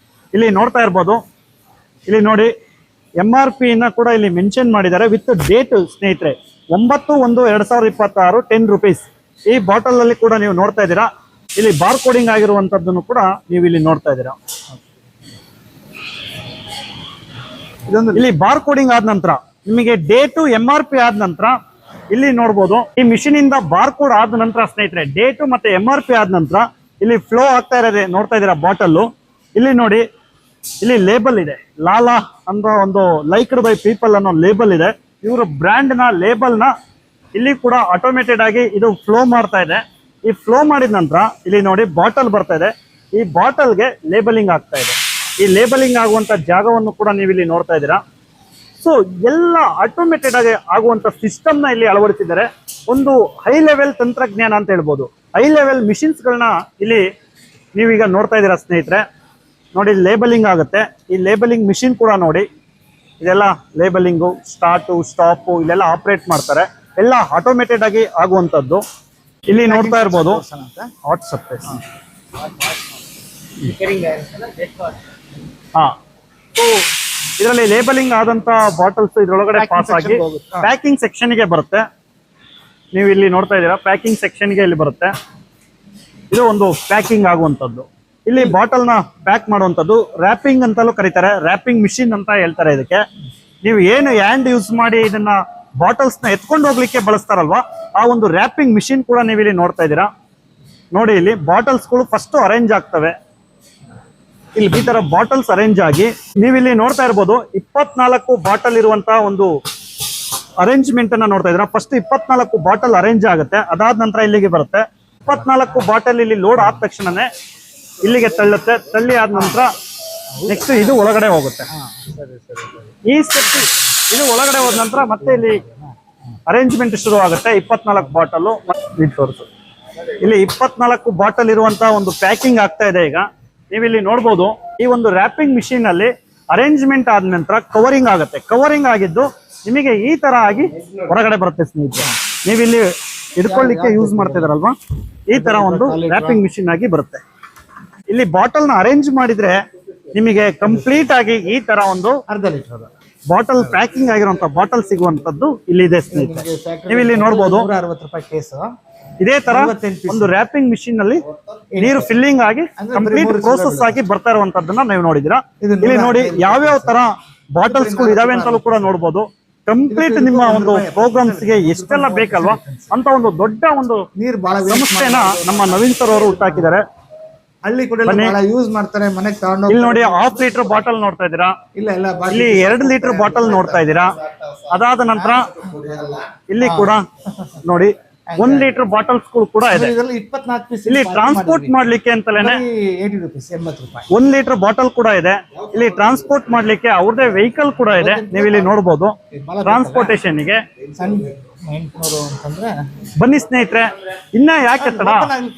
ಇಲ್ಲಿ ನೋಡ್ತಾ ಇರ್ಬೋದು. ಇಲ್ಲಿ ನೋಡಿ, MRP ನ ಕೂಡ ಇಲ್ಲಿ ಮೆನ್ಷನ್ ಮಾಡಿದ್ದಾರೆ ವಿತ್ ಡೇಟ್ ಸ್ನೇಹಿತರೆ. 9/1/2026 10 ರೂಪೀಸ್. ಈ ಬಾಟಲ್ ಅಲ್ಲಿ ಕೂಡ ನೀವು ನೋಡ್ತಾ ಇದ್ದೀರಾ. ಇಲ್ಲಿ ಬಾರ್ ಕೋಡಿಂಗ್ ಆಗಿರುವಂತದ್ದನ್ನು ಕೂಡ ನೀವು ಇಲ್ಲಿ ನೋಡ್ತಾ ಇದ್ದೀರಾ. ಇಲ್ಲಿ ಬಾರ್ ಕೋಡಿಂಗ್ ಆದ ನಂತರ ನಿಮಗೆ ಡೇಟು MRP ಆದ ನಂತರ ಇಲ್ಲಿ ನೋಡ್ಬೋದು. ಈ ಮಿಷಿನ್ ಇಂದ ಬಾರ್ ಕೋಡ್ ಆದ ನಂತರ ಸ್ನೇಹಿತರೆ, ಡೇಟು ಮತ್ತೆ MRP ಆದ ನಂತರ ಇಲ್ಲಿ ಫ್ಲೋ ಆಗ್ತಾ ಇರೋದೇ ನೋಡ್ತಾ ಇದ್ದೀರಾ ಬಾಟಲ್. ಇಲ್ಲಿ ನೋಡಿ, ಇಲ್ಲಿ ಲೇಬಲ್ ಇದೆ. ಲಾಲಾ ಅನ್ನೋ ಒಂದು ಲೈಕ್ಡ್ ಬೈ ಪೀಪಲ್ ಅನ್ನೋ ಲೇಬಲ್ ಇದೆ. ಇವರು ಬ್ರ್ಯಾಂಡ್ ನ ಲೇಬಲ್ ನ ಇಲ್ಲಿ ಕೂಡ ಆಟೋಮೇಟೆಡ್ ಆಗಿ ಇದು ಫ್ಲೋ ಮಾಡ್ತಾ ಇದೆ. ಈ ಫ್ಲೋ ಮಾಡಿದ ನಂತರ ಇಲ್ಲಿ ನೋಡಿ ಬಾಟಲ್ ಬರ್ತಾ ಇದೆ. ಈ ಬಾಟಲ್ಗೆ ಲೇಬಲಿಂಗ್ ಆಗ್ತಾ ಇದೆ. ಈ ಲೇಬಲಿಂಗ್ ಆಗುವಂತ ಜಾಗವನ್ನು ಕೂಡ ನೀವು ಇಲ್ಲಿ ನೋಡ್ತಾ ಇದ್ದೀರಾ. ಸೊ ಎಲ್ಲ ಆಟೋಮೇಟೆಡ್ ಆಗಿ ಆಗುವಂತ ಸಿಸ್ಟಮ್ ನ ಇಲ್ಲಿ ಅಳವಡಿಸಿದ್ದಾರೆ. ಒಂದು ಹೈ ಲೆವೆಲ್ ತಂತ್ರಜ್ಞಾನ ಅಂತ ಹೇಳ್ಬೋದು. ಹೈ ಲೆವೆಲ್ ಮಿಷಿನ್ಸ್ ಗಳನ್ನ ಇಲ್ಲಿ ನೀವೀಗ ನೋಡ್ತಾ ಇದ್ದೀರಾ ಸ್ನೇಹಿತರೆ. ನೋಡಿ, ಲೇಬಲಿಂಗ್ ಆಗುತ್ತೆ. ಈ ಲೇಬಲಿಂಗ್ ಮಿಷಿನ್ ಕೂಡ ನೋಡಿ, ಇದೆಲ್ಲ ಲೇಬಲಿಂಗು, ಸ್ಟಾರ್ಟು, ಸ್ಟಾಪು ಇಲ್ಲೆಲ್ಲ ಆಪರೇಟ್ ಮಾಡ್ತಾರೆ. ಎಲ್ಲ ಆಟೋಮೇಟೆಡ್ ಆಗಿ ಆಗುವಂತದ್ದು. ಇಲ್ಲಿ ನೋಡ್ತಾ ಇರ್ಬೋದು ಹಾಟ್ ಸರ್ಫೇಸ್. ಹಾ, ಸೊ ಇದರಲ್ಲಿ ಲೇಬಲಿಂಗ್ ಆದಂತ ಬಾಟಲ್ಸ್ ಇದ್ರೊಳಗಡೆ ಪಾಸ್ ಆಗಿ ಪ್ಯಾಕಿಂಗ್ ಸೆಕ್ಷನ್ ಗೆ ಬರುತ್ತೆ. ನೀವು ಇಲ್ಲಿ ನೋಡ್ತಾ ಇದ್ದೀರಾ, ಪ್ಯಾಕಿಂಗ್ ಸೆಕ್ಷನ್ ಗೆ ಇಲ್ಲಿ ಬರುತ್ತೆ. ಇದು ಒಂದು ಪ್ಯಾಕಿಂಗ್ ಆಗುವಂತದ್ದು. ಇಲ್ಲಿ ಬಾಟಲ್ ನ ಪ್ಯಾಕ್ ಮಾಡುವಂತದ್ದು ರ್ಯಾಪಿಂಗ್ ಅಂತಲೂ ಕರೀತಾರೆ. ರ್ಯಾಪಿಂಗ್ ಮಿಷಿನ್ ಅಂತ ಹೇಳ್ತಾರೆ ಇದಕ್ಕೆ. ನೀವು ಏನು ಹ್ಯಾಂಡ್ ಯೂಸ್ ಮಾಡಿ ಇದನ್ನ ಬಾಟಲ್ಸ್ ನ ಎತ್ಕೊಂಡು ಹೋಗ್ಲಿಕ್ಕೆ ಬಳಸ್ತಾರಲ್ವಾ, ಆ ಒಂದು ರ್ಯಾಪಿಂಗ್ ಮಿಷಿನ್ ಕೂಡ ನೀವು ಇಲ್ಲಿ ನೋಡ್ತಾ ಇದ್ದೀರಾ. ನೋಡಿ ಇಲ್ಲಿ ಬಾಟಲ್ಸ್ಗಳು ಫಸ್ಟ್ ಅರೇಂಜ್ ಆಗ್ತವೆ. ಇಲ್ಲಿ ಈ ತರ ಬಾಟಲ್ಸ್ ಅರೇಂಜ್ ಆಗಿ ನೀವಿಲ್ಲಿ ನೋಡ್ತಾ ಇರ್ಬೋದು 24 ಬಾಟಲ್ ಇರುವಂತಹ ಒಂದು ಅರೇಂಜ್ಮೆಂಟ್ ಅನ್ನ ನೋಡ್ತಾ ಇದ್ದೀರಾ. ಫಸ್ಟ್ 24 ಬಾಟಲ್ ಅರೇಂಜ್ ಆಗುತ್ತೆ, ಅದಾದ ನಂತರ ಇಲ್ಲಿಗೆ ಬರುತ್ತೆ. 24 ಬಾಟಲ್ ಇಲ್ಲಿ ಲೋಡ್ ಆದ ತಕ್ಷಣನೇ ಇಲ್ಲಿಗೆ ತಳ್ಳುತ್ತೆ. ತಳ್ಳಿ ಆದ ನಂತರ ನೆಕ್ಸ್ಟ್ ಇದು ಒಳಗಡೆ ಹೋಗುತ್ತೆ. ಈ ಸ್ಟೆಪ್ ಇದು ಒಳಗಡೆ ಹೋದ ನಂತರ ಮತ್ತೆ ಇಲ್ಲಿ ಅರೇಂಜ್ಮೆಂಟ್ ಶುರು ಆಗುತ್ತೆ. 24 ಬಾಟಲ್ ತೋರಿಸು. ಇಲ್ಲಿ 24 ಬಾಟಲ್ ಇರುವಂತಹ ಒಂದು ಪ್ಯಾಕಿಂಗ್ ಆಗ್ತಾ ಇದೆ. ಈಗ ನೀವಿಲ್ಲಿ ನೋಡ್ಬೋದು ಈ ಒಂದು ರ್ಯಾಪಿಂಗ್ ಮಿಷಿನ್ ಅಲ್ಲಿ ಅರೇಂಜ್ಮೆಂಟ್ ಆದ ನಂತರ ಕವರಿಂಗ್ ಆಗುತ್ತೆ. ಕವರಿಂಗ್ ಆಗಿದ್ದು ನಿಮಗೆ ಈ ತರ ಆಗಿ ಹೊರಗಡೆ ಬರುತ್ತೆ ಸ್ನೇಹಿತರೆ. ನೀವಿಲ್ಲಿ ಹಿಡ್ಕೊಳ್ಳಿಕ್ಕೆ ಯೂಸ್ ಮಾಡ್ತಾ ಇದಾರಲ್ವಾ, ಈ ತರ ಒಂದು ರ್ಯಾಪಿಂಗ್ ಮಿಷಿನ್ ಆಗಿ ಬರುತ್ತೆ. ಇಲ್ಲಿ ಬಾಟಲ್ ನ ಅರೇಂಜ್ ಮಾಡಿದ್ರೆ ನಿಮಗೆ ಕಂಪ್ಲೀಟ್ ಆಗಿ ಈ ತರ ಒಂದು ಅರ್ಧ ಲೀಟರ್ ಬಾಟಲ್ ಪ್ಯಾಕಿಂಗ್ ಆಗಿರುವಂತ ಬಾಟಲ್ ಸಿಗುವಂತದ್ದು ಇಲ್ಲಿ ಇದೆ ಸ್ನೇಹಿತರೆ. ನೀವು ಇಲ್ಲಿ ನೋಡ್ಬೋದು 160 ರೂಪಾಯಿ ಕೇಸು. ಇದೇ ತರ ಒಂದು ರ್ಯಾಪಿಂಗ್ ಮಿಷಿನ್ ನಲ್ಲಿ ನೀರು ಫಿಲ್ಲಿಂಗ್ ಆಗಿ ಕಂಪ್ಲೀಟ್ ಪ್ರೋಸೆಸ್ ಆಗಿ ಬರ್ತಾ ಇರುವಂತದ್ದನ್ನ ನೀವು ನೋಡಿದಿರಾ. ಇಲ್ಲಿ ನೋಡಿ ಯಾವ್ಯಾವ ತರ ಬಾಟಲ್ಸ್ ಗಳು ಇದಾವೆ ಅಂತಲೂ ಕೂಡ ನೋಡ್ಬೋದು. ಕಂಪ್ಲೀಟ್ ನಿಮ್ಮ ಒಂದು ಪ್ರೋಗ್ರಾಮ್ಸ್ ಗೆ ಎಷ್ಟೆಲ್ಲ ಬೇಕಲ್ವಾ ಅಂತ ಒಂದು ದೊಡ್ಡ ಒಂದು ನೀರು ಬಹಳ ಸಂಸ್ಥೆನ ನಮ್ಮ ನವೀನ್ ಸರ್ ಅವರು ಹುಟ್ಟಾಕಿದ್ದಾರೆ. ಹಳ್ಳಿ ಕೂಡ ಬಹಳ ಯೂಸ್ ಮಾಡ್ತಾರೆ, ಮನೆಗೆ ತಗೊಂಡು. ಇಲ್ಲಿ ನೋಡಿ 1/2 ಲೀಟರ್ ಬಾಟಲ್ ನೋಡ್ತಾ ಇದ್ದೀರಾ. ಇಲ್ಲ ಇಲ್ಲಿ 2 ಲೀಟರ್ ಬಾಟಲ್ ನೋಡ್ತಾ ಇದ್ದೀರಾ. ಅದಾದ ನಂತರ ಇಲ್ಲಿ ಕೂಡ ನೋಡಿ 1 ಲೀಟರ್ ಬಾಟಲ್ಸ್ ಕೂಡ ಇದೆ. 24 ಪೀಸ್ ಇಲ್ಲಿ ಟ್ರಾನ್ಸ್ಪೋರ್ಟ್ ಮಾಡ್ಲಿಕ್ಕೆ ಅಂತಲೇನೆ 80 ರೂಪೀಸ್ 80 ರೂಪಾಯಿ 1 ಲೀಟರ್ ಬಾಟಲ್ ಕೂಡ ಇದೆ. ಇಲ್ಲಿ ಟ್ರಾನ್ಸ್ಪೋರ್ಟ್ ಮಾಡ್ಲಿಕ್ಕೆ ಅವ್ರದೇ ವೆಹಿಕಲ್ ಕೂಡ ಇದೆ. ನೀವು ಇಲ್ಲಿ ನೋಡ್ಬೋದು ಟ್ರಾನ್ಸ್ಪೋರ್ಟೇಶನ್ ಗೆ. ಅಂತಂದ್ರೆ ಬನ್ನಿ ಸ್ನೇಹಿತರೆ, ಇನ್ನ ಯಾಕೆ ತಡ,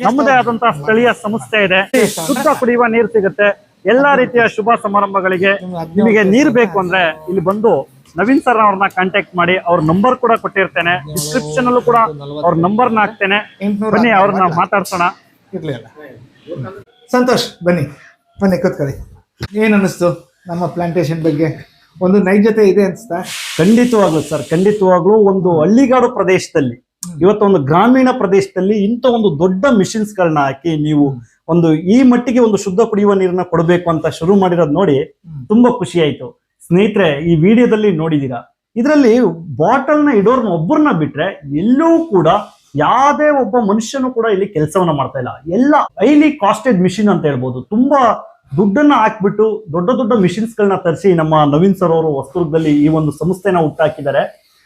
ನಮ್ಮದೇ ಆದಂತಹ ಸ್ಥಳೀಯ ಸಂಸ್ಥೆ ಇದೆ. ಶುದ್ಧ ಕುಡಿಯುವ ನೀರು ಸಿಗುತ್ತೆ. ಎಲ್ಲಾ ರೀತಿಯ ಶುಭ ಸಮಾರಂಭಗಳಿಗೆ ನಿಮಗೆ ನೀರು ಬೇಕು ಅಂದ್ರೆ ಇಲ್ಲಿ ಬಂದು ನವೀನ್ ಸರ್ ಅವ್ರನ್ನ ಕಾಂಟ್ಯಾಕ್ಟ್ ಮಾಡಿ. ಅವ್ರ ನಂಬರ್ ಕೂಡ ಕೊಟ್ಟಿರ್ತೇನೆ, ಡಿಸ್ಕ್ರಿಪ್ಷನ್ ಅಲ್ಲೂ ಕೂಡ ಅವ್ರ ನಂಬರ್ ನ ಹಾಕ್ತೇನೆ. ಬನ್ನಿ ಅವ್ರನ್ನ ಮಾತಾಡ್ಸೋಣ. ಸಂತೋಷ್, ಬನ್ನಿ ಕೂತ್ಕೊಳ್ಳಿ. ಏನ್ ಅನ್ನಿಸ್ತು ನಮ್ಮ ಪ್ಲಾಂಟೇಶನ್ ಬಗ್ಗೆ? ಒಂದು ನೈಜತೆ ಇದೆ ಅನ್ಸ್ತಾ? ಖಂಡಿತವಾಗ್ಲು ಸರ್, ಖಂಡಿತವಾಗ್ಲೂ ಒಂದು ಹಳ್ಳಿಗಾಡು ಪ್ರದೇಶದಲ್ಲಿ, ಇವತ್ತು ಒಂದು ಗ್ರಾಮೀಣ ಪ್ರದೇಶದಲ್ಲಿ ಇಂಥ ಒಂದು ದೊಡ್ಡ ಮಿಷಿನ್ಸ್ ಗಳನ್ನ ಹಾಕಿ ನೀವು ಒಂದು ಈ ಮಟ್ಟಿಗೆ ಒಂದು ಶುದ್ಧ ಕುಡಿಯುವ ನೀರನ್ನ ಕೊಡಬೇಕು ಅಂತ ಶುರು ಮಾಡಿರೋದು ನೋಡಿ ತುಂಬಾ ಖುಷಿ ಆಯ್ತು. ಸ್ನೇಹಿತರೆ, ಈ ವಿಡಿಯೋದಲ್ಲಿ ನೋಡಿದೀರಾ, ಇದರಲ್ಲಿ ಬಾಟಲ್ ನ ಇಡೋರ್ನ ಒಬ್ಬರನ್ನ ಬಿಟ್ರೆ ಎಲ್ಲೂ ಕೂಡ ಯಾವುದೇ ಒಬ್ಬ ಮನುಷ್ಯನು ಕೂಡ ಇಲ್ಲಿ ಕೆಲಸವನ್ನ ಮಾಡ್ತಾ ಇಲ್ಲ. ಎಲ್ಲ ಹೈಲಿ ಕಾಸ್ಟೆಡ್ ಮಿಷಿನ್ ಅಂತ ಹೇಳ್ಬೋದು. ತುಂಬಾ ದುಡ್ಡನ್ನ ಹಾಕ್ಬಿಟ್ಟು ದೊಡ್ಡ ದೊಡ್ಡ ಮಿಷಿನ್ಸ್ ಗಳನ್ನ ತರಿಸಿ ನಮ್ಮ ನವೀನ್ ಸರ್ ಅವರು ಹೊಸದುರ್ಗದಲ್ಲಿ ಈ ಒಂದು ಸಂಸ್ಥೆನ ಹುಟ್ಟಾಕಿದ್ದಾರೆ.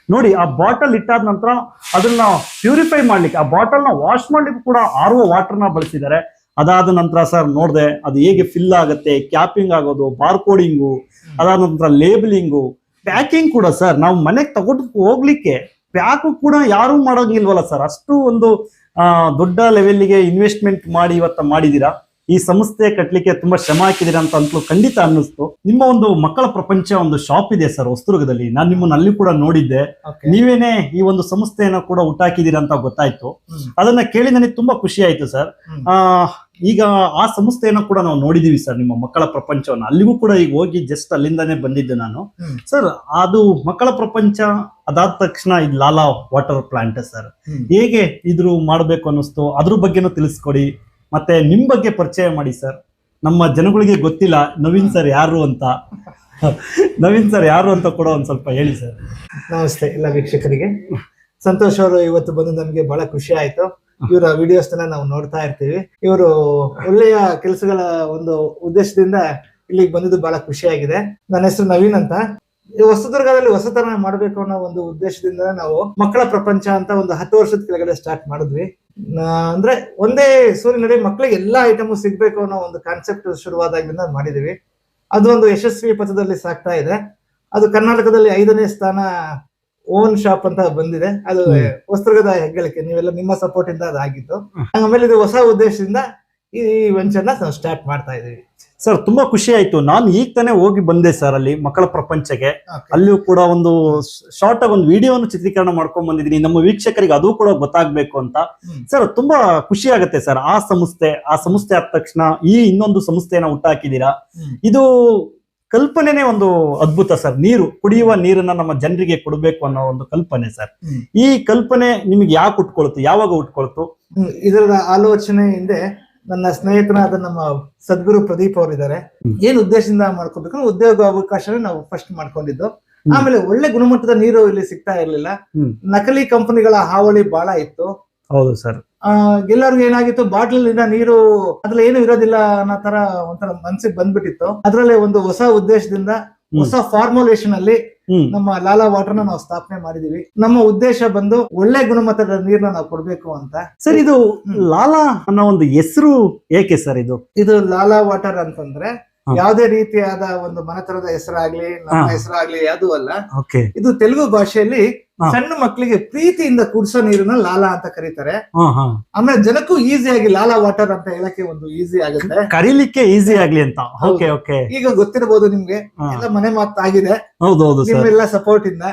ನೋಡಿ, ಆ ಬಾಟಲ್ ಇಟ್ಟಾದ ನಂತರ ಅದನ್ನ ಪ್ಯೂರಿಫೈ ಮಾಡ್ಲಿಕ್ಕೆ, ಆ ಬಾಟಲ್ ನ ವಾಶ್ ಮಾಡ್ಲಿಕ್ಕೆ ಕೂಡ RO ವಾಟರ್ನ ಬಳಸಿದ್ದಾರೆ. ಅದಾದ ನಂತರ ಸರ್ ನೋಡಿದೆ ಅದು ಹೇಗೆ ಫಿಲ್ ಆಗುತ್ತೆ, ಕ್ಯಾಪಿಂಗ್ ಆಗೋದು, ಬಾರ್ಕೋಡಿಂಗು, ಅದಾದ ನಂತರ ಲೇಬಲಿಂಗು, ಪ್ಯಾಕಿಂಗ್ ಕೂಡ ಸರ್ ನಾವು ಮನೆಗೆ ತಗೊಂಡು ಹೋಗ್ಲಿಕ್ಕೆ ಪ್ಯಾಕು ಕೂಡ ಯಾರು ಮಾಡೋಂಗಿಲ್ವಲ್ಲ ಸರ್. ಅಷ್ಟು ಒಂದು ದೊಡ್ಡ ಲೆವೆಲ್ಗೆ ಇನ್ವೆಸ್ಟ್ಮೆಂಟ್ ಮಾಡಿ ಇವತ್ತು ಮಾಡಿದೀರಾ. ಈ ಸಂಸ್ಥೆ ಕಟ್ಟಲಿಕ್ಕೆ ತುಂಬಾ ಶ್ರಮ ಹಾಕಿದೀರಾ ಅಂತ ಅಂತಲೂ ಖಂಡಿತ ಅನ್ನಿಸ್ತು. ನಿಮ್ಮ ಒಂದು ಮಕ್ಕಳ ಪ್ರಪಂಚ ಒಂದು ಶಾಪ್ ಇದೆ ಸರ್ ಹೊಸದುರ್ಗದಲ್ಲಿ. ನಾನು ನಿಮ್ಮನ್ನ ಅಲ್ಲಿ ಕೂಡ ನೋಡಿದ್ದೆ. ನೀವೇನೆ ಈ ಒಂದು ಸಂಸ್ಥೆಯನ್ನ ಕೂಡ ಹುಟ್ಟಾಕಿದೀರಾ ಅಂತ ಗೊತ್ತಾಯ್ತು. ಅದನ್ನ ಕೇಳಿ ನನಗೆ ತುಂಬಾ ಖುಷಿ ಆಯ್ತು ಸರ್. ಈಗ ಆ ಸಂಸ್ಥೆಯನ್ನ ಕೂಡ ನಾವು ನೋಡಿದೀವಿ ಸರ್, ನಿಮ್ಮ ಮಕ್ಕಳ ಪ್ರಪಂಚವನ್ನ. ಅಲ್ಲಿಗೂ ಕೂಡ ಈಗ ಹೋಗಿ ಜಸ್ಟ್ ಅಲ್ಲಿಂದಾನೇ ಬಂದಿದ್ದೆ ನಾನು ಸರ್. ಅದು ಮಕ್ಕಳ ಪ್ರಪಂಚ ಅದಾದ ತಕ್ಷಣ ಇದು ಲಾಲಾ ವಾಟರ್ ಪ್ಲಾಂಟ್ ಸರ್. ಹೇಗೆ ಇದ್ರು ಮಾಡ್ಬೇಕು ಅನ್ನಿಸ್ತು, ಅದ್ರ ಬಗ್ಗೆನೂ ತಿಳಿಸ್ಕೊಡಿ. ಮತ್ತೆ ನಿಮ್ ಬಗ್ಗೆ ಪರಿಚಯ ಮಾಡಿ ಸರ್. ನಮ್ಮ ಜನಗಳಿಗೆ ಗೊತ್ತಿಲ್ಲ ನವೀನ್ ಸರ್ ಯಾರು ಅಂತ. ನವೀನ್ ಸರ್ ಯಾರು ಅಂತ ಕೂಡ ಒಂದ್ ಸ್ವಲ್ಪ ಹೇಳಿ ಸರ್. ನಮಸ್ತೆ ಎಲ್ಲ ವೀಕ್ಷಕರಿಗೆ. ಸಂತೋಷ್ ಅವರು ಇವತ್ತು ಬಂದು ನಮ್ಗೆ ಬಹಳ ಖುಷಿ ಆಯ್ತು. ಇವರ ವಿಡಿಯೋಸ್ ನಾವು ನೋಡ್ತಾ ಇರ್ತೀವಿ. ಇವರು ಒಳ್ಳೆಯ ಕೆಲಸಗಳ ಒಂದು ಉದ್ದೇಶದಿಂದ ಇಲ್ಲಿಗೆ ಬಂದಿದ್ದು ಬಹಳ ಖುಷಿಯಾಗಿದೆ. ನನ್ನ ಹೆಸರು ನವೀನ್ ಅಂತ. ಈ ಹೊಸದುರ್ಗದಲ್ಲಿ ಹೊಸತನ ಮಾಡ್ಬೇಕು ಅನ್ನೋ ಒಂದು ಉದ್ದೇಶದಿಂದ ನಾವು ಮಕ್ಕಳ ಪ್ರಪಂಚ ಅಂತ ಒಂದು 10 ವರ್ಷದ ಕೆಳಗಡೆ ಸ್ಟಾರ್ಟ್ ಮಾಡಿದ್ವಿ. ಅಂದ್ರೆ ಒಂದೇ ಸೂರಿನಡಿ ಮಕ್ಕಳಿಗೆ ಎಲ್ಲಾ ಐಟಮು ಸಿಗ್ಬೇಕು ಅನ್ನೋ ಒಂದು ಕಾನ್ಸೆಪ್ಟ್ ಶುರುವಾದಾಗಿಂದ ಮಾಡಿದೀವಿ. ಅದು ಒಂದು ಯಶಸ್ವಿ ಪಥದಲ್ಲಿ ಸಾಕ್ತಾ ಇದೆ. ಅದು ಕರ್ನಾಟಕದಲ್ಲಿ 5ನೇ ಸ್ಥಾನ ಓನ್ ಶಾಪ್ ಅಂತ ಬಂದಿದೆ. ಅದು ಹೊಸದುರ್ಗದ ಹೆಗ್ಗಳಿಕೆ. ನೀವೆಲ್ಲ ನಿಮ್ಮ ಸಪೋರ್ಟ್ ಇಂದ ಅದಾಗಿತ್ತು. ಆಮೇಲೆ ಇದು ಹೊಸ ಉದ್ದೇಶದಿಂದ ಈ ವೆಂಚರ್ನ ನಾವು ಸ್ಟಾರ್ಟ್ ಮಾಡ್ತಾ ಇದೀವಿ ಸರ್. ತುಂಬಾ ಖುಷಿ ಆಯ್ತು. ನಾನು ಈಗ ತಾನೇ ಹೋಗಿ ಬಂದೆ ಸರ್ ಅಲ್ಲಿ ಮಕ್ಕಳ ಪ್ರಪಂಚಕ್ಕೆ. ಅಲ್ಲಿಯೂ ಕೂಡ ಒಂದು ಶಾರ್ಟ್ ಆಗಿ ಒಂದು ವಿಡಿಯೋವನ್ನು ಚಿತ್ರೀಕರಣ ಮಾಡ್ಕೊಂಡ್ ಬಂದಿದ್ದೀನಿ. ನಮ್ಮ ವೀಕ್ಷಕರಿಗೆ ಅದು ಕೂಡ ಗೊತ್ತಾಗ್ಬೇಕು ಅಂತ ಸರ್. ತುಂಬಾ ಖುಷಿ ಆಗುತ್ತೆ ಸರ್. ಆ ಸಂಸ್ಥೆ ಆದ ತಕ್ಷಣ ಈ ಇನ್ನೊಂದು ಸಂಸ್ಥೆಯನ್ನ ಹುಟ್ಟಾಕಿದ್ದೀರಾ. ಇದು ಕಲ್ಪನೆನೇ ಒಂದು ಅದ್ಭುತ ಸರ್. ಕುಡಿಯುವ ನೀರನ್ನ ನಮ್ಮ ಜನರಿಗೆ ಕೊಡಬೇಕು ಅನ್ನೋ ಒಂದು ಕಲ್ಪನೆ ಸರ್. ಈ ಕಲ್ಪನೆ ನಿಮ್ಗೆ ಯಾಕೆ ಹುಟ್ಕೊಳ್ತು, ಯಾವಾಗ ಹುಟ್ಕೊಳ್ತು? ಇದರ ಆಲೋಚನೆ ಹಿಂದೆ ನನ್ನ ಸ್ನೇಹಿತನಾದ ನಮ್ಮ ಸದ್ಗುರು ಪ್ರದೀಪ್ ಅವರು ಇದ್ದಾರೆ. ಏನ್ ಉದ್ದೇಶದಿಂದ ಮಾಡ್ಕೋಬೇಕು, ಉದ್ಯೋಗ ಅವಕಾಶ ನಾವು ಫಸ್ಟ್ ಮಾಡ್ಕೊಂಡಿದ್ದು. ಆಮೇಲೆ ಒಳ್ಳೆ ಗುಣಮಟ್ಟದ ನೀರು ಇಲ್ಲಿ ಸಿಗ್ತಾ ಇರ್ಲಿಲ್ಲ. ಹ್ಮ್. ನಕಲಿ ಕಂಪನಿಗಳ ಹಾವಳಿ ಬಹಳ ಇತ್ತು. ಹೌದು ಸರ್. ಎಲ್ಲರಿಗೂ ಏನಾಗಿತ್ತು, ಬಾಟ್ಲಿಂದ ನೀರು ಅದ್ರಲ್ಲಿ ಏನು ಇರೋದಿಲ್ಲ ಅನ್ನೋ ತರ ಒಂಥರ ಮನ್ಸಿಗೆ ಬಂದ್ಬಿಟ್ಟಿತ್ತು. ಅದ್ರಲ್ಲಿ ಒಂದು ಹೊಸ ಉದ್ದೇಶದಿಂದ ಹೊಸ ಫಾರ್ಮುಲೇಷನ್ ಅಲ್ಲಿ ನಮ್ಮ ಲಾಲಾ ವಾಟರ್ ನಾವು ಸ್ಥಾಪನೆ ಮಾಡಿದೀವಿ. ನಮ್ಮ ಉದ್ದೇಶ ಬಂದು ಒಳ್ಳೆ ಗುಣಮಟ್ಟದ ನೀರ್ನ ನಾವು ಕೊಡ್ಬೇಕು ಅಂತ. ಸರ್, ಇದು ಲಾಲಾ ಅನ್ನೋ ಒಂದು ಹೆಸರು ಏಕೆ ಸರ್? ಇದು ಲಾಲಾ ವಾಟರ್ ಅಂತಂದ್ರೆ ಯಾವುದೇ ರೀತಿಯಾದ ಒಂದು ಮನೆತನದ ಹೆಸರಾಗ್ಲಿ ನಮ್ಮ ಹೆಸರಾಗ್ಲಿ ಯಾವ್ದು ಅಲ್ಲ. ಇದು ತೆಲುಗು ಭಾಷೆಯಲ್ಲಿ ಸಣ್ಣ ಮಕ್ಕಳಿಗೆ ಪ್ರೀತಿಯಿಂದ ಕುಡಿಸೋ ನೀರನ್ನ ಲಾಲಾ ಅಂತ ಕರೀತಾರೆ. ಆಮೇಲೆ ಜನಕ್ಕೂ ಈಸಿಯಾಗಿ ಲಾಲಾ ವಾಟರ್ ಅಂತ ಹೇಳಕ್ಕೆ ಒಂದು ಈಸಿ ಆಗುತ್ತೆ, ಕರೀಲಿಕ್ಕೆ ಈಸಿ ಆಗ್ಲಿ ಅಂತ. ಈಗ ಗೊತ್ತಿರಬಹುದು ನಿಮ್ಗೆ, ಎಲ್ಲ ಮನೆ ಮಾತಾಗಿದೆ. ಹೌದೌದು, ನಿಮ್ಮೆಲ್ಲ ಸಪೋರ್ಟ್ ಇಂದ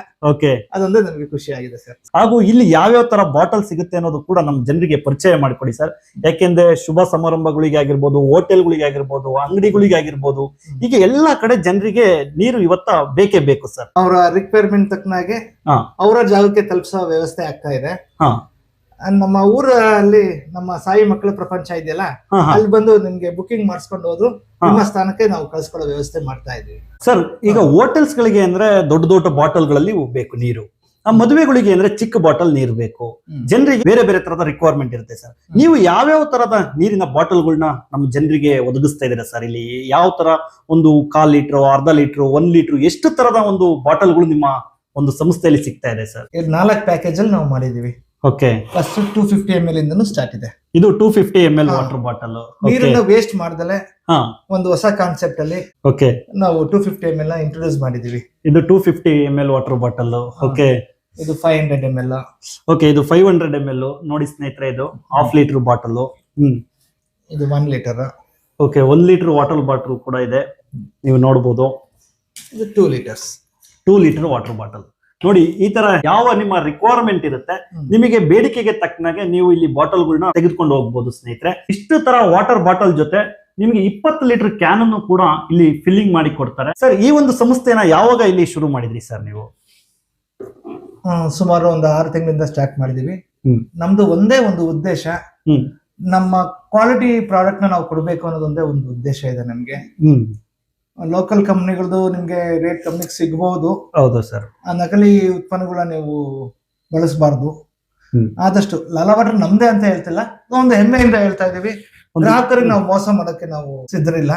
ಅದೊಂದೇ ನನಗೆ ಖುಷಿ ಆಗಿದೆ ಸರ್. ಹಾಗೂ ಇಲ್ಲಿ ಯಾವ್ಯಾವ ತರ ಬಾಟಲ್ ಸಿಗುತ್ತೆ ಅನ್ನೋದು ಕೂಡ ನಮ್ಮ ಜನರಿಗೆ ಪರಿಚಯ ಮಾಡಿಕೊಡಿ ಸರ್. ಯಾಕೆಂದ್ರೆ ಶುಭ ಸಮಾರಂಭಗಳಿಗೆ ಆಗಿರ್ಬೋದು, ಹೋಟೆಲ್ಗಳಿಗೆ ಆಗಿರ್ಬೋದು, ಅಂಗಡಿಗಳಿಗೆ ಆಗಿರ್ಬೋದು, ಈಗ ಎಲ್ಲಾ ಕಡೆ ಜನರಿಗೆ ನೀರು ಇವತ್ತ ಬೇಕೇ ಬೇಕು ಸರ್. ಅವರ ರಿಕ್ವೈರ್ಮೆಂಟ್ ತಕ್ಕನಾಗೆ ಅವರ ಜಾಗಕ್ಕೆ ತಲುಪಿಸೋ ವ್ಯವಸ್ಥೆ ಆಗ್ತಾ ಇದೆ. ನಮ್ಮ ಊರಲ್ಲಿ ನಮ್ಮ ಸಾಯಿ ಮಕ್ಕಳ ಪ್ರಪಂಚ ಇದೆಯಲ್ಲ, ಅಲ್ಲಿ ಬಂದು ನಿಮ್ಗೆ ಬುಕಿಂಗ್ ಮಾಡಿಸ್ಕೊಂಡು ಹೋದ್ರು ನಿಮ್ಮ ಸ್ಥಾನಕ್ಕೆ ನಾವು ಕಳ್ಸ್ಕೊಳ್ಳೋ ವ್ಯವಸ್ಥೆ ಮಾಡ್ತಾ ಇದೀವಿ ಸರ್. ಈಗ ಹೋಟೆಲ್ಸ್ ಗಳಿಗೆ ಅಂದ್ರೆ ದೊಡ್ಡ ದೊಡ್ಡ ಬಾಟಲ್ ಗಳಲ್ಲಿ ಬೇಕು ನೀರು, ಮದುವೆಗಳಿಗೆ ಅಂದ್ರೆ ಚಿಕ್ಕ ಬಾಟಲ್ ನೀರು ಬೇಕು. ಜನರಿಗೆ ಬೇರೆ ಬೇರೆ ತರದ ರಿಕ್ವೈರ್ಮೆಂಟ್ ಇರುತ್ತೆ ಸರ್. ನೀವು ಯಾವ್ಯಾವ ತರದ ನೀರಿನ ಬಾಟಲ್ಗಳನ್ನ ನಮ್ಮ ಜನರಿಗೆ ಒದಗಿಸ್ತಾ ಇದ್ದೀರಾ ಸರ್? ಇಲ್ಲಿ ಯಾವ ತರ ಒಂದು 1/4 ಲೀಟರ್, ಅರ್ಧ ಲೀಟರ್, 1 ಲೀಟರ್, ಎಷ್ಟು ತರದ ಒಂದು ಬಾಟಲ್ಗಳು ನಿಮ್ಮ ಒಂದು ಸಂಸ್ಥೆಯಲ್ಲಿ ಸಿಗ್ತಾ ಇದೆ ಸರ್? 4 ಪ್ಯಾಕೇಜ್ ಅಲ್ಲಿ ನಾವು ಮಾಡಿದೀವಿ. ಫಸ್ಟ್ 250 ml ಇಂದನೂ ಸ್ಟಾರ್ಟ್ ಇದೆ. ಇದು 250 ml ವಾಟರ್ ಬಾಟಲ್. ನೀರನ್ನ ವೇಸ್ಟ್ ಮಾಡ್ದಲೆ ಒಂದು ಹೊಸ ಕಾನ್ಸೆಪ್ಟ್ ಅಲ್ಲಿ ನಾವು 250 ml ಇಂಟ್ರೊಡ್ಯೂಸ್ ಮಾಡಿದೀವಿ. ಇದು 250 ml ವಾಟರ್ ಬಾಟಲ್. ಇದು 500 ml. ಇದು 500 ml. ನೋಡಿ ಸ್ನೇಹಿತರೆ, ಇದು 1/2 ಲೀಟರ್ ಬಾಟಲ್. ಇದು 1 ಲೀಟರ್. 1 ಲೀಟರ್ ವಾಟರ್ ಬಾಟಲ್ ಕೂಡ ಇದೆ, ನೀವು ನೋಡಬಹುದು. ಇದು 2 ಲೀಟರ್ಸ್. 2 litre water bottle. ನೋಡಿ, ಈ ತರ ಯಾವ ನಿಮ್ಮ ರಿಕ್ವೈರ್ಮೆಂಟ್ ಇರುತ್ತೆ, ನಿಮಗೆ ಬೇಡಿಕೆಗೆ ತಕ್ಕನಾಗೆ ನೀವು ಇಲ್ಲಿ ಬಾಟಲ್ಗಳನ್ನ ತೆಗೆದುಕೊಂಡು ಹೋಗ್ಬೋದು ಸ್ನೇಹಿತರೆ. ಇಷ್ಟು ತರ ವಾಟರ್ ಬಾಟಲ್ ಜೊತೆ ನಿಮಗೆ 20 ಲೀಟರ್ ಕ್ಯಾನ್ ಅನ್ನು ಕೂಡ ಇಲ್ಲಿ ಫಿಲ್ಲಿಂಗ್ ಮಾಡಿ ಕೊಡ್ತಾರೆ ಸರ್. ಈ ಒಂದು ಸಂಸ್ಥೆನ ಯಾವಾಗ ಇಲ್ಲಿ ಶುರು ಮಾಡಿದ್ರಿ ಸರ್ ನೀವು? ಸುಮಾರು ಒಂದು 6 ತಿಂಗಳಿಂದ ಸ್ಟಾರ್ಟ್ ಮಾಡಿದೀವಿ. ನಮ್ದು ಒಂದೇ ಒಂದು ಉದ್ದೇಶ, ನಮ್ಮ ಕ್ವಾಲಿಟಿ ಪ್ರಾಡಕ್ಟ್ ನ ನಾವು ಕೊಡ್ಬೇಕು ಅನ್ನೋದೊಂದೇ ಒಂದು ಉದ್ದೇಶ ಇದೆ ನಮ್ಗೆ. ಲೋಕಲ್ ಕಂಪ್ನಿಗಳದ್ದು ನಿಮ್ಗೆ ರೇಟ್ ಕಮ್ಮಿಗೆ ಸಿಗಬಹುದು. ಹೌದು ಸರ್. ಆ ನಕಲಿ ಉತ್ಪನ್ನಗಳನ್ನ ನೀವು ಬಳಸಬಾರ್ದು. ಆದಷ್ಟು ಲಾಲಾ ವಾಟರ್ ನಮ್ದೇ ಅಂತ ಹೇಳ್ತಿಲ್ಲ, ಒಂದು ಹೆಮ್ಮೆಯಿಂದ ಹೇಳ್ತಾ ಇದೀವಿ. ಗ್ರಾಹಕರಿಗೆ ನಾವು ಮೋಸ ಮಾಡಕ್ಕೆ ನಾವು ಸಿದ್ಧರಿಲ್ಲ.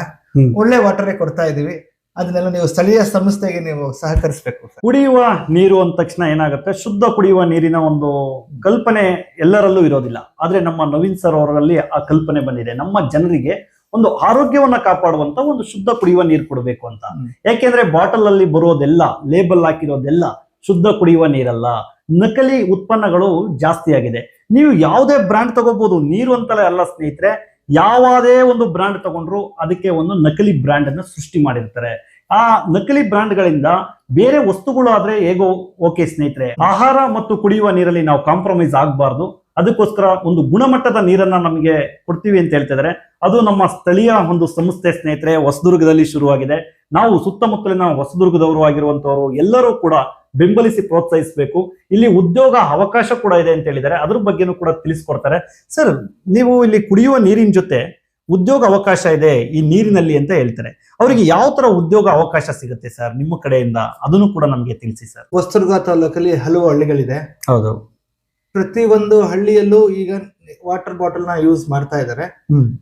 ಒಳ್ಳೆ ವಾಟರೇ ಕೊಡ್ತಾ ಇದೀವಿ. ಅದನ್ನೆಲ್ಲ ನೀವು ಸ್ಥಳೀಯ ಸಂಸ್ಥೆಗೆ ನೀವು ಸಹಕರಿಸಬೇಕು. ಕುಡಿಯುವ ನೀರು ಅಂದ ತಕ್ಷಣ ಏನಾಗುತ್ತೆ, ಶುದ್ಧ ಕುಡಿಯುವ ನೀರಿನ ಒಂದು ಕಲ್ಪನೆ ಎಲ್ಲರಲ್ಲೂ ಇರೋದಿಲ್ಲ. ಆದ್ರೆ ನಮ್ಮ ನವೀನ್ ಸರ್ ಅವರಲ್ಲಿ ಆ ಕಲ್ಪನೆ ಬಂದಿದೆ. ನಮ್ಮ ಜನರಿಗೆ ಒಂದು ಆರೋಗ್ಯವನ್ನ ಕಾಪಾಡುವಂತ ಒಂದು ಶುದ್ಧ ಕುಡಿಯುವ ನೀರು ಕೊಡಬೇಕು ಅಂತ. ಯಾಕೆಂದ್ರೆ ಬಾಟಲ್ ಅಲ್ಲಿ ಬರೋದೆಲ್ಲ, ಲೇಬಲ್ ಹಾಕಿರೋದೆಲ್ಲ ಶುದ್ಧ ಕುಡಿಯುವ ನೀರಲ್ಲ, ನಕಲಿ ಉತ್ಪನ್ನಗಳು ಜಾಸ್ತಿ ಆಗಿದೆ. ನೀವು ಯಾವುದೇ ಬ್ರ್ಯಾಂಡ್ ತಗೋಬಹುದು, ನೀರು ಅಂತಲೇ ಅಲ್ಲ ಸ್ನೇಹಿತರೆ, ಯಾವುದೇ ಒಂದು ಬ್ರ್ಯಾಂಡ್ ತಗೊಂಡ್ರು ಅದಕ್ಕೆ ಒಂದು ನಕಲಿ ಬ್ರ್ಯಾಂಡ್ ಅನ್ನು ಸೃಷ್ಟಿ ಮಾಡಿರ್ತಾರೆ. ಆ ನಕಲಿ ಬ್ರ್ಯಾಂಡ್ ಗಳಿಂದ ಬೇರೆ ವಸ್ತುಗಳು ಆದ್ರೆ ಹೇಗೋ ಓಕೆ ಸ್ನೇಹಿತರೆ, ಆಹಾರ ಮತ್ತು ಕುಡಿಯುವ ನೀರಲ್ಲಿ ನಾವು ಕಾಂಪ್ರಮೈಸ್ ಆಗಬಾರ್ದು. ಅದಕ್ಕೋಸ್ಕರ ಒಂದು ಗುಣಮಟ್ಟದ ನೀರನ್ನ ನಮಗೆ ಕೊಡ್ತೀವಿ ಅಂತ ಹೇಳ್ತಿದ್ದಾರೆ. ಅದು ನಮ್ಮ ಸ್ಥಳೀಯ ಒಂದು ಸಂಸ್ಥೆ ಸ್ನೇಹಿತರೆ, ಹೊಸದುರ್ಗದಲ್ಲಿ ಶುರುವಾಗಿದೆ. ನಾವು ಸುತ್ತಮುತ್ತಲಿನ ಹೊಸದುರ್ಗದವರು ಆಗಿರುವಂತವರು ಎಲ್ಲರೂ ಕೂಡ ಬೆಂಬಲಿಸಿ ಪ್ರೋತ್ಸಾಹಿಸಬೇಕು. ಇಲ್ಲಿ ಉದ್ಯೋಗ ಅವಕಾಶ ಕೂಡ ಇದೆ ಅಂತ ಹೇಳಿದ್ದಾರೆ, ಅದ್ರ ಬಗ್ಗೆನೂ ಕೂಡ ತಿಳಿಸ್ಕೊಡ್ತಾರೆ. ಸರ್, ನೀವು ಇಲ್ಲಿ ಕುಡಿಯುವ ನೀರಿನ ಜೊತೆ ಉದ್ಯೋಗ ಅವಕಾಶ ಇದೆ ಈ ನೀರಿನಲ್ಲಿ ಅಂತ ಹೇಳ್ತಾರೆ. ಅವರಿಗೆ ಯಾವ ತರ ಉದ್ಯೋಗ ಅವಕಾಶ ಸಿಗುತ್ತೆ ಸರ್ ನಿಮ್ಮ ಕಡೆಯಿಂದ? ಅದನ್ನು ಕೂಡ ನಮ್ಗೆ ತಿಳಿಸಿ ಸರ್. ಹೊಸದುರ್ಗ ತಾಲೂಕಲ್ಲಿ ಹಲವು ಹಳ್ಳಿಗಳಿದೆ. ಹೌದು. ಪ್ರತಿ ಒಂದು ಹಳ್ಳಿಯಲ್ಲೂ ಈಗ ವಾಟರ್ ಬಾಟಲ್ ನ ಯೂಸ್ ಮಾಡ್ತಾ ಇದ್ದಾರೆ.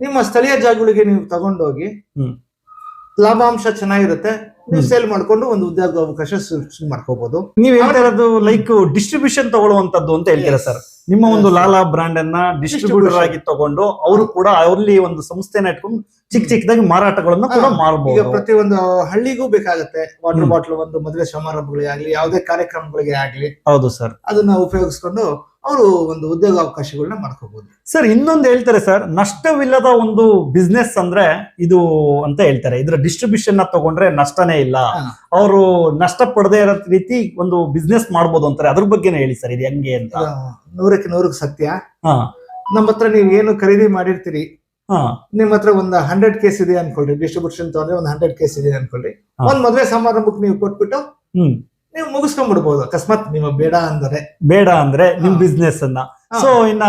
ನಿಮ್ಮ ಸ್ಥಳೀಯ ಜಾಗಗಳಿಗೆ ನೀವು ತಗೊಂಡೋಗಿ ಲಾಭಾಂಶ ಚೆನ್ನಾಗಿರುತ್ತೆ, ನೀವು ಸೇಲ್ ಮಾಡ್ಕೊಂಡು ಒಂದು ಉದ್ಯೋಗ ಅವಕಾಶ ಸೃಷ್ಟಿ ಮಾಡ್ಕೋಬಹುದು. ನೀವ್ ಹೇಳ್ತಾ ಇರೋದು ಲೈಕ್ ಡಿಸ್ಟ್ರಿಬ್ಯೂಷನ್ ತಗೊಳ್ಳುವಂತದ್ದು ಅಂತ ಹೇಳ್ತೀರಾ ಸರ್? ನಿಮ್ಮ ಒಂದು ಲಾಲಾ ಬ್ರಾಂಡ್ ಅನ್ನ ಡಿಸ್ಟ್ರಿಬ್ಯೂಟರ್ ಆಗಿ ತಗೊಂಡು ಅವರು ಕೂಡ ಅಲ್ಲಿ ಒಂದು ಸಂಸ್ಥೆನ ಇಟ್ಕೊಂಡು ಚಿಕ್ಕ ಚಿಕ್ಕದಾಗಿ ಮಾರಾಟಗಳನ್ನ ಕೂಡ ಮಾಡಬಹುದು. ಈಗ ಪ್ರತಿ ಒಂದು ಹಳ್ಳಿಗೂ ಬೇಕಾಗುತ್ತೆ ವಾಟರ್ ಬಾಟಲ್. ಒಂದು ಮದುವೆ ಸಮಾರಂಭಗಳಿಗೆ ಆಗ್ಲಿ, ಯಾವುದೇ ಕಾರ್ಯಕ್ರಮಗಳಿಗೆ ಆಗ್ಲಿ, ಹೌದು ಸರ್, ಅದನ್ನ ಉಪಯೋಗಿಸ್ಕೊಂಡು ಅವರು ಒಂದು ಉದ್ಯೋಗ ಅವಕಾಶಗಳನ್ನ ಮಾಡ್ಕೋಬಹುದು. ಸರ್, ಇನ್ನೊಂದು ಹೇಳ್ತಾರೆ ಸರ್, ನಷ್ಟವಿಲ್ಲದ ಒಂದು ಬಿಸ್ನೆಸ್ ಅಂದ್ರೆ ಇದು ಅಂತ ಹೇಳ್ತಾರೆ. ಇದ್ರ ಡಿಸ್ಟ್ರಿಬ್ಯೂಷನ್ ನ ತಗೊಂಡ್ರೆ ನಷ್ಟನೇ ಇಲ್ಲ, ಅವರು ನಷ್ಟ ಪಡದೇ ಇರೋ ರೀತಿ ಒಂದು ಬಿಸ್ನೆಸ್ ಮಾಡ್ಬೋದು ಅಂತಾರೆ. ಅದ್ರ ಬಗ್ಗೆನೇ ಹೇಳಿ ಸರ್, ಇದು ಹೆಂಗೆ ಅಂತ. 100ಕ್ಕೆ 100 ಸತ್ಯ. ನಮ್ಮ ಹತ್ರ ನೀವು ಏನು ಖರೀದಿ ಮಾಡಿರ್ತೀರಿ, ನಿಮ್ ಹತ್ರ ಒಂದು 100 ಕೇಸ್ ಇದೆ ಅನ್ಕೊಳ್ರಿ, ಡಿಸ್ಟ್ರಿಬ್ಯೂಷನ್ ತಗೊಂಡ್ರೆ ಒಂದು 100 ಕೇಸ್ ಇದೆ ಅನ್ಕೊಳ್ರಿ. ಒಂದ್ ಮದುವೆ ಸಮಾರಂಭಕ್ಕೆ ನೀವು ಕೊಟ್ಬಿಟ್ಟು ನೀವು ಮುಗಿಸ್ಕೊಂಡ್ಬಿಡ್ಬೋದು. ಅಕಸ್ಮಾತ್ ನೀವು ಬೇಡ ಅಂದ್ರೆ ನಿಮ್ ಬಿಸ್ನೆಸ್ ಅನ್ನ ಸೊ ಇನ್ನ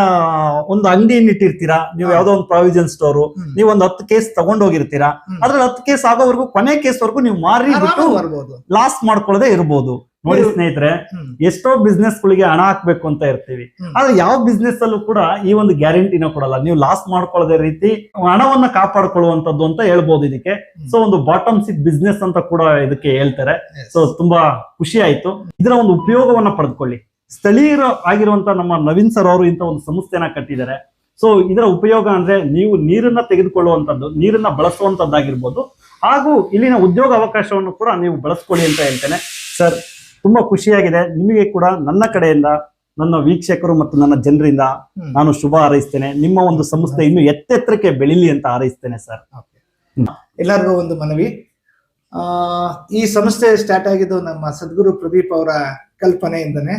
ಒಂದು ಅಂಗಡಿಯನ್ನು ಇಟ್ಟಿರ್ತೀರಾ, ನೀವು ಯಾವ್ದೋ ಒಂದು ಪ್ರಾವಿಷನ್ ಸ್ಟೋರು, ನೀವು ಒಂದು 10 ಕೇಸ್ ತಗೊಂಡೋಗಿರ್ತೀರಾ, ಅದ್ರಲ್ಲಿ 10 ಕೇಸ್ ಆಗೋವರೆಗೂ ಕೊನೆ ಕೇಸ್ ವರ್ಗು ನೀವು ಮಾರಿ ಬಿಟ್ಟು ಬರ್ಬೋದು, ಲಾಸ್ ಮಾಡ್ಕೊಳ್ಳದೆ ಇರ್ಬೋದು. ನೋಡಿ ಸ್ನೇಹಿತರೆ, ಎಷ್ಟೋ ಬಿಸ್ನೆಸ್ ಗಳಿಗೆ ಹಣ ಹಾಕ್ಬೇಕು ಅಂತ ಇರ್ತೀವಿ, ಆದ್ರೆ ಯಾವ ಬಿಸ್ನೆಸ್ ಅಲ್ಲೂ ಕೂಡ ಈ ಒಂದು ಗ್ಯಾರಂಟಿನ ಕೊಡಲ್ಲ, ನೀವು ಲಾಸ್ ಮಾಡ್ಕೊಳ್ಳದೆ ರೀತಿ ಹಣವನ್ನ ಕಾಪಾಡ್ಕೊಳ್ಳುವಂತದ್ದು ಅಂತ ಹೇಳ್ಬೋದು ಇದಕ್ಕೆ. ಸೊ ಒಂದು ಬಾಟಮ್ ಸಿಪ್ ಬಿಸ್ನೆಸ್ ಅಂತ ಕೂಡ ಇದಕ್ಕೆ ಹೇಳ್ತಾರೆ. ಸೊ ತುಂಬಾ ಖುಷಿ ಆಯ್ತು. ಇದರ ಒಂದು ಉಪಯೋಗವನ್ನ ಪಡೆದುಕೊಳ್ಳಿ. ಸ್ಥಳೀಯರು ಆಗಿರುವಂತ ನಮ್ಮ ನವೀನ್ ಸರ್ ಅವರು ಇಂತ ಒಂದು ಸಂಸ್ಥೆನ ಕಟ್ಟಿದ್ದಾರೆ. ಸೊ ಇದರ ಉಪಯೋಗ ಅಂದ್ರೆ ನೀವು ನೀರನ್ನ ತೆಗೆದುಕೊಳ್ಳುವಂತದ್ದು, ನೀರನ್ನ ಬಳಸುವಂತದ್ದಾಗಿರ್ಬೋದು, ಹಾಗೂ ಇಲ್ಲಿನ ಉದ್ಯೋಗ ಅವಕಾಶವನ್ನು ಕೂಡ ನೀವು ಬಳಸ್ಕೊಳ್ಳಿ ಅಂತ ಹೇಳ್ತೇನೆ. ಸರ್ ತುಂಬಾ ಖುಷಿಯಾಗಿದೆ. ನಿಮಗೆ ಕೂಡ ನನ್ನ ಕಡೆಯಿಂದ, ನನ್ನ ವೀಕ್ಷಕರು ಮತ್ತು ನನ್ನ ಜನರಿಂದ ನಾನು ಶುಭ ಹಾರೈಸ್ತೇನೆ. ನಿಮ್ಮ ಒಂದು ಸಂಸ್ಥೆ ಇನ್ನು ಎತ್ತೆತ್ತರಕ್ಕೆ ಬೆಳಿಲಿ ಅಂತ ಹಾರೈಸ್ತೇನೆ ಸರ್. ಎಲ್ಲರಿಗೂ ಒಂದು ಮನವಿ, ಈ ಸಂಸ್ಥೆ ಸ್ಟಾರ್ಟ್ ಆಗಿದ್ದು ನಮ್ಮ ಸದ್ಗುರು ಪ್ರದೀಪ್ ಅವರ ಕಲ್ಪನೆಯಿಂದನೇ.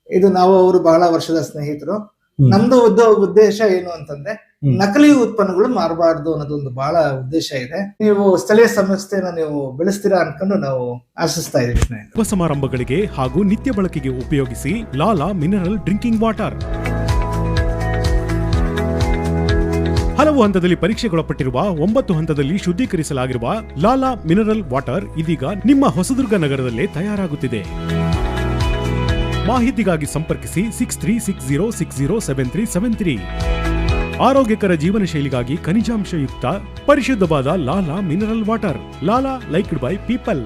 ಇದು ನಾವು ಅವರು ಬಹಳ ವರ್ಷದ ಸ್ನೇಹಿತರು. ನಮ್ದು ಉದ್ದೇಶ ಏನು ಅಂತಂದ್ರೆ ನಕಲಿ ಉತ್ಪನ್ನಗಳು ಮಾರಬಾರ್ದು ಅನ್ನೋದೊಂದು ಬಹಳ ಉದ್ದೇಶ ಇದೆ. ನೀವು ಸ್ಥಳೀಯ ಸಂಸ್ಥೆನ ನೀವು ಬೆಳೆಸ್ತೀರಾ ಅನ್ಕೊಂಡು ನಾವು ಆಶಿಸ್ತಾ ಇದೀವಿ. ಶುಭ ಸಮಾರಂಭಗಳಿಗೆ ಹಾಗೂ ನಿತ್ಯ ಬಳಕೆಗೆ ಉಪಯೋಗಿಸಿ ಲಾಲಾ ಮಿನರಲ್ ಡ್ರಿಂಕಿಂಗ್ ವಾಟರ್. ಹಲವು ಹಂತದಲ್ಲಿ ಪರೀಕ್ಷೆಗೊಳಪಟ್ಟಿರುವ 9 ಹಂತದಲ್ಲಿ ಶುದ್ಧೀಕರಿಸಲಾಗಿರುವ ಲಾಲಾ ಮಿನರಲ್ ವಾಟರ್ ಇದೀಗ ನಿಮ್ಮ ಹೊಸದುರ್ಗ ನಗರದಲ್ಲೇ ತಯಾರಾಗುತ್ತಿದೆ. ಮಾಹಿತಿಗಾಗಿ ಸಂಪರ್ಕಿಸಿ 6360607373. ಆರೋಗ್ಯಕರ ಜೀವನ ಶೈಲಿಗಾಗಿ ಖನಿಜಾಂಶಯುಕ್ತ ಪರಿಶುದ್ಧವಾದ Lala mineral water. Lala liked by people.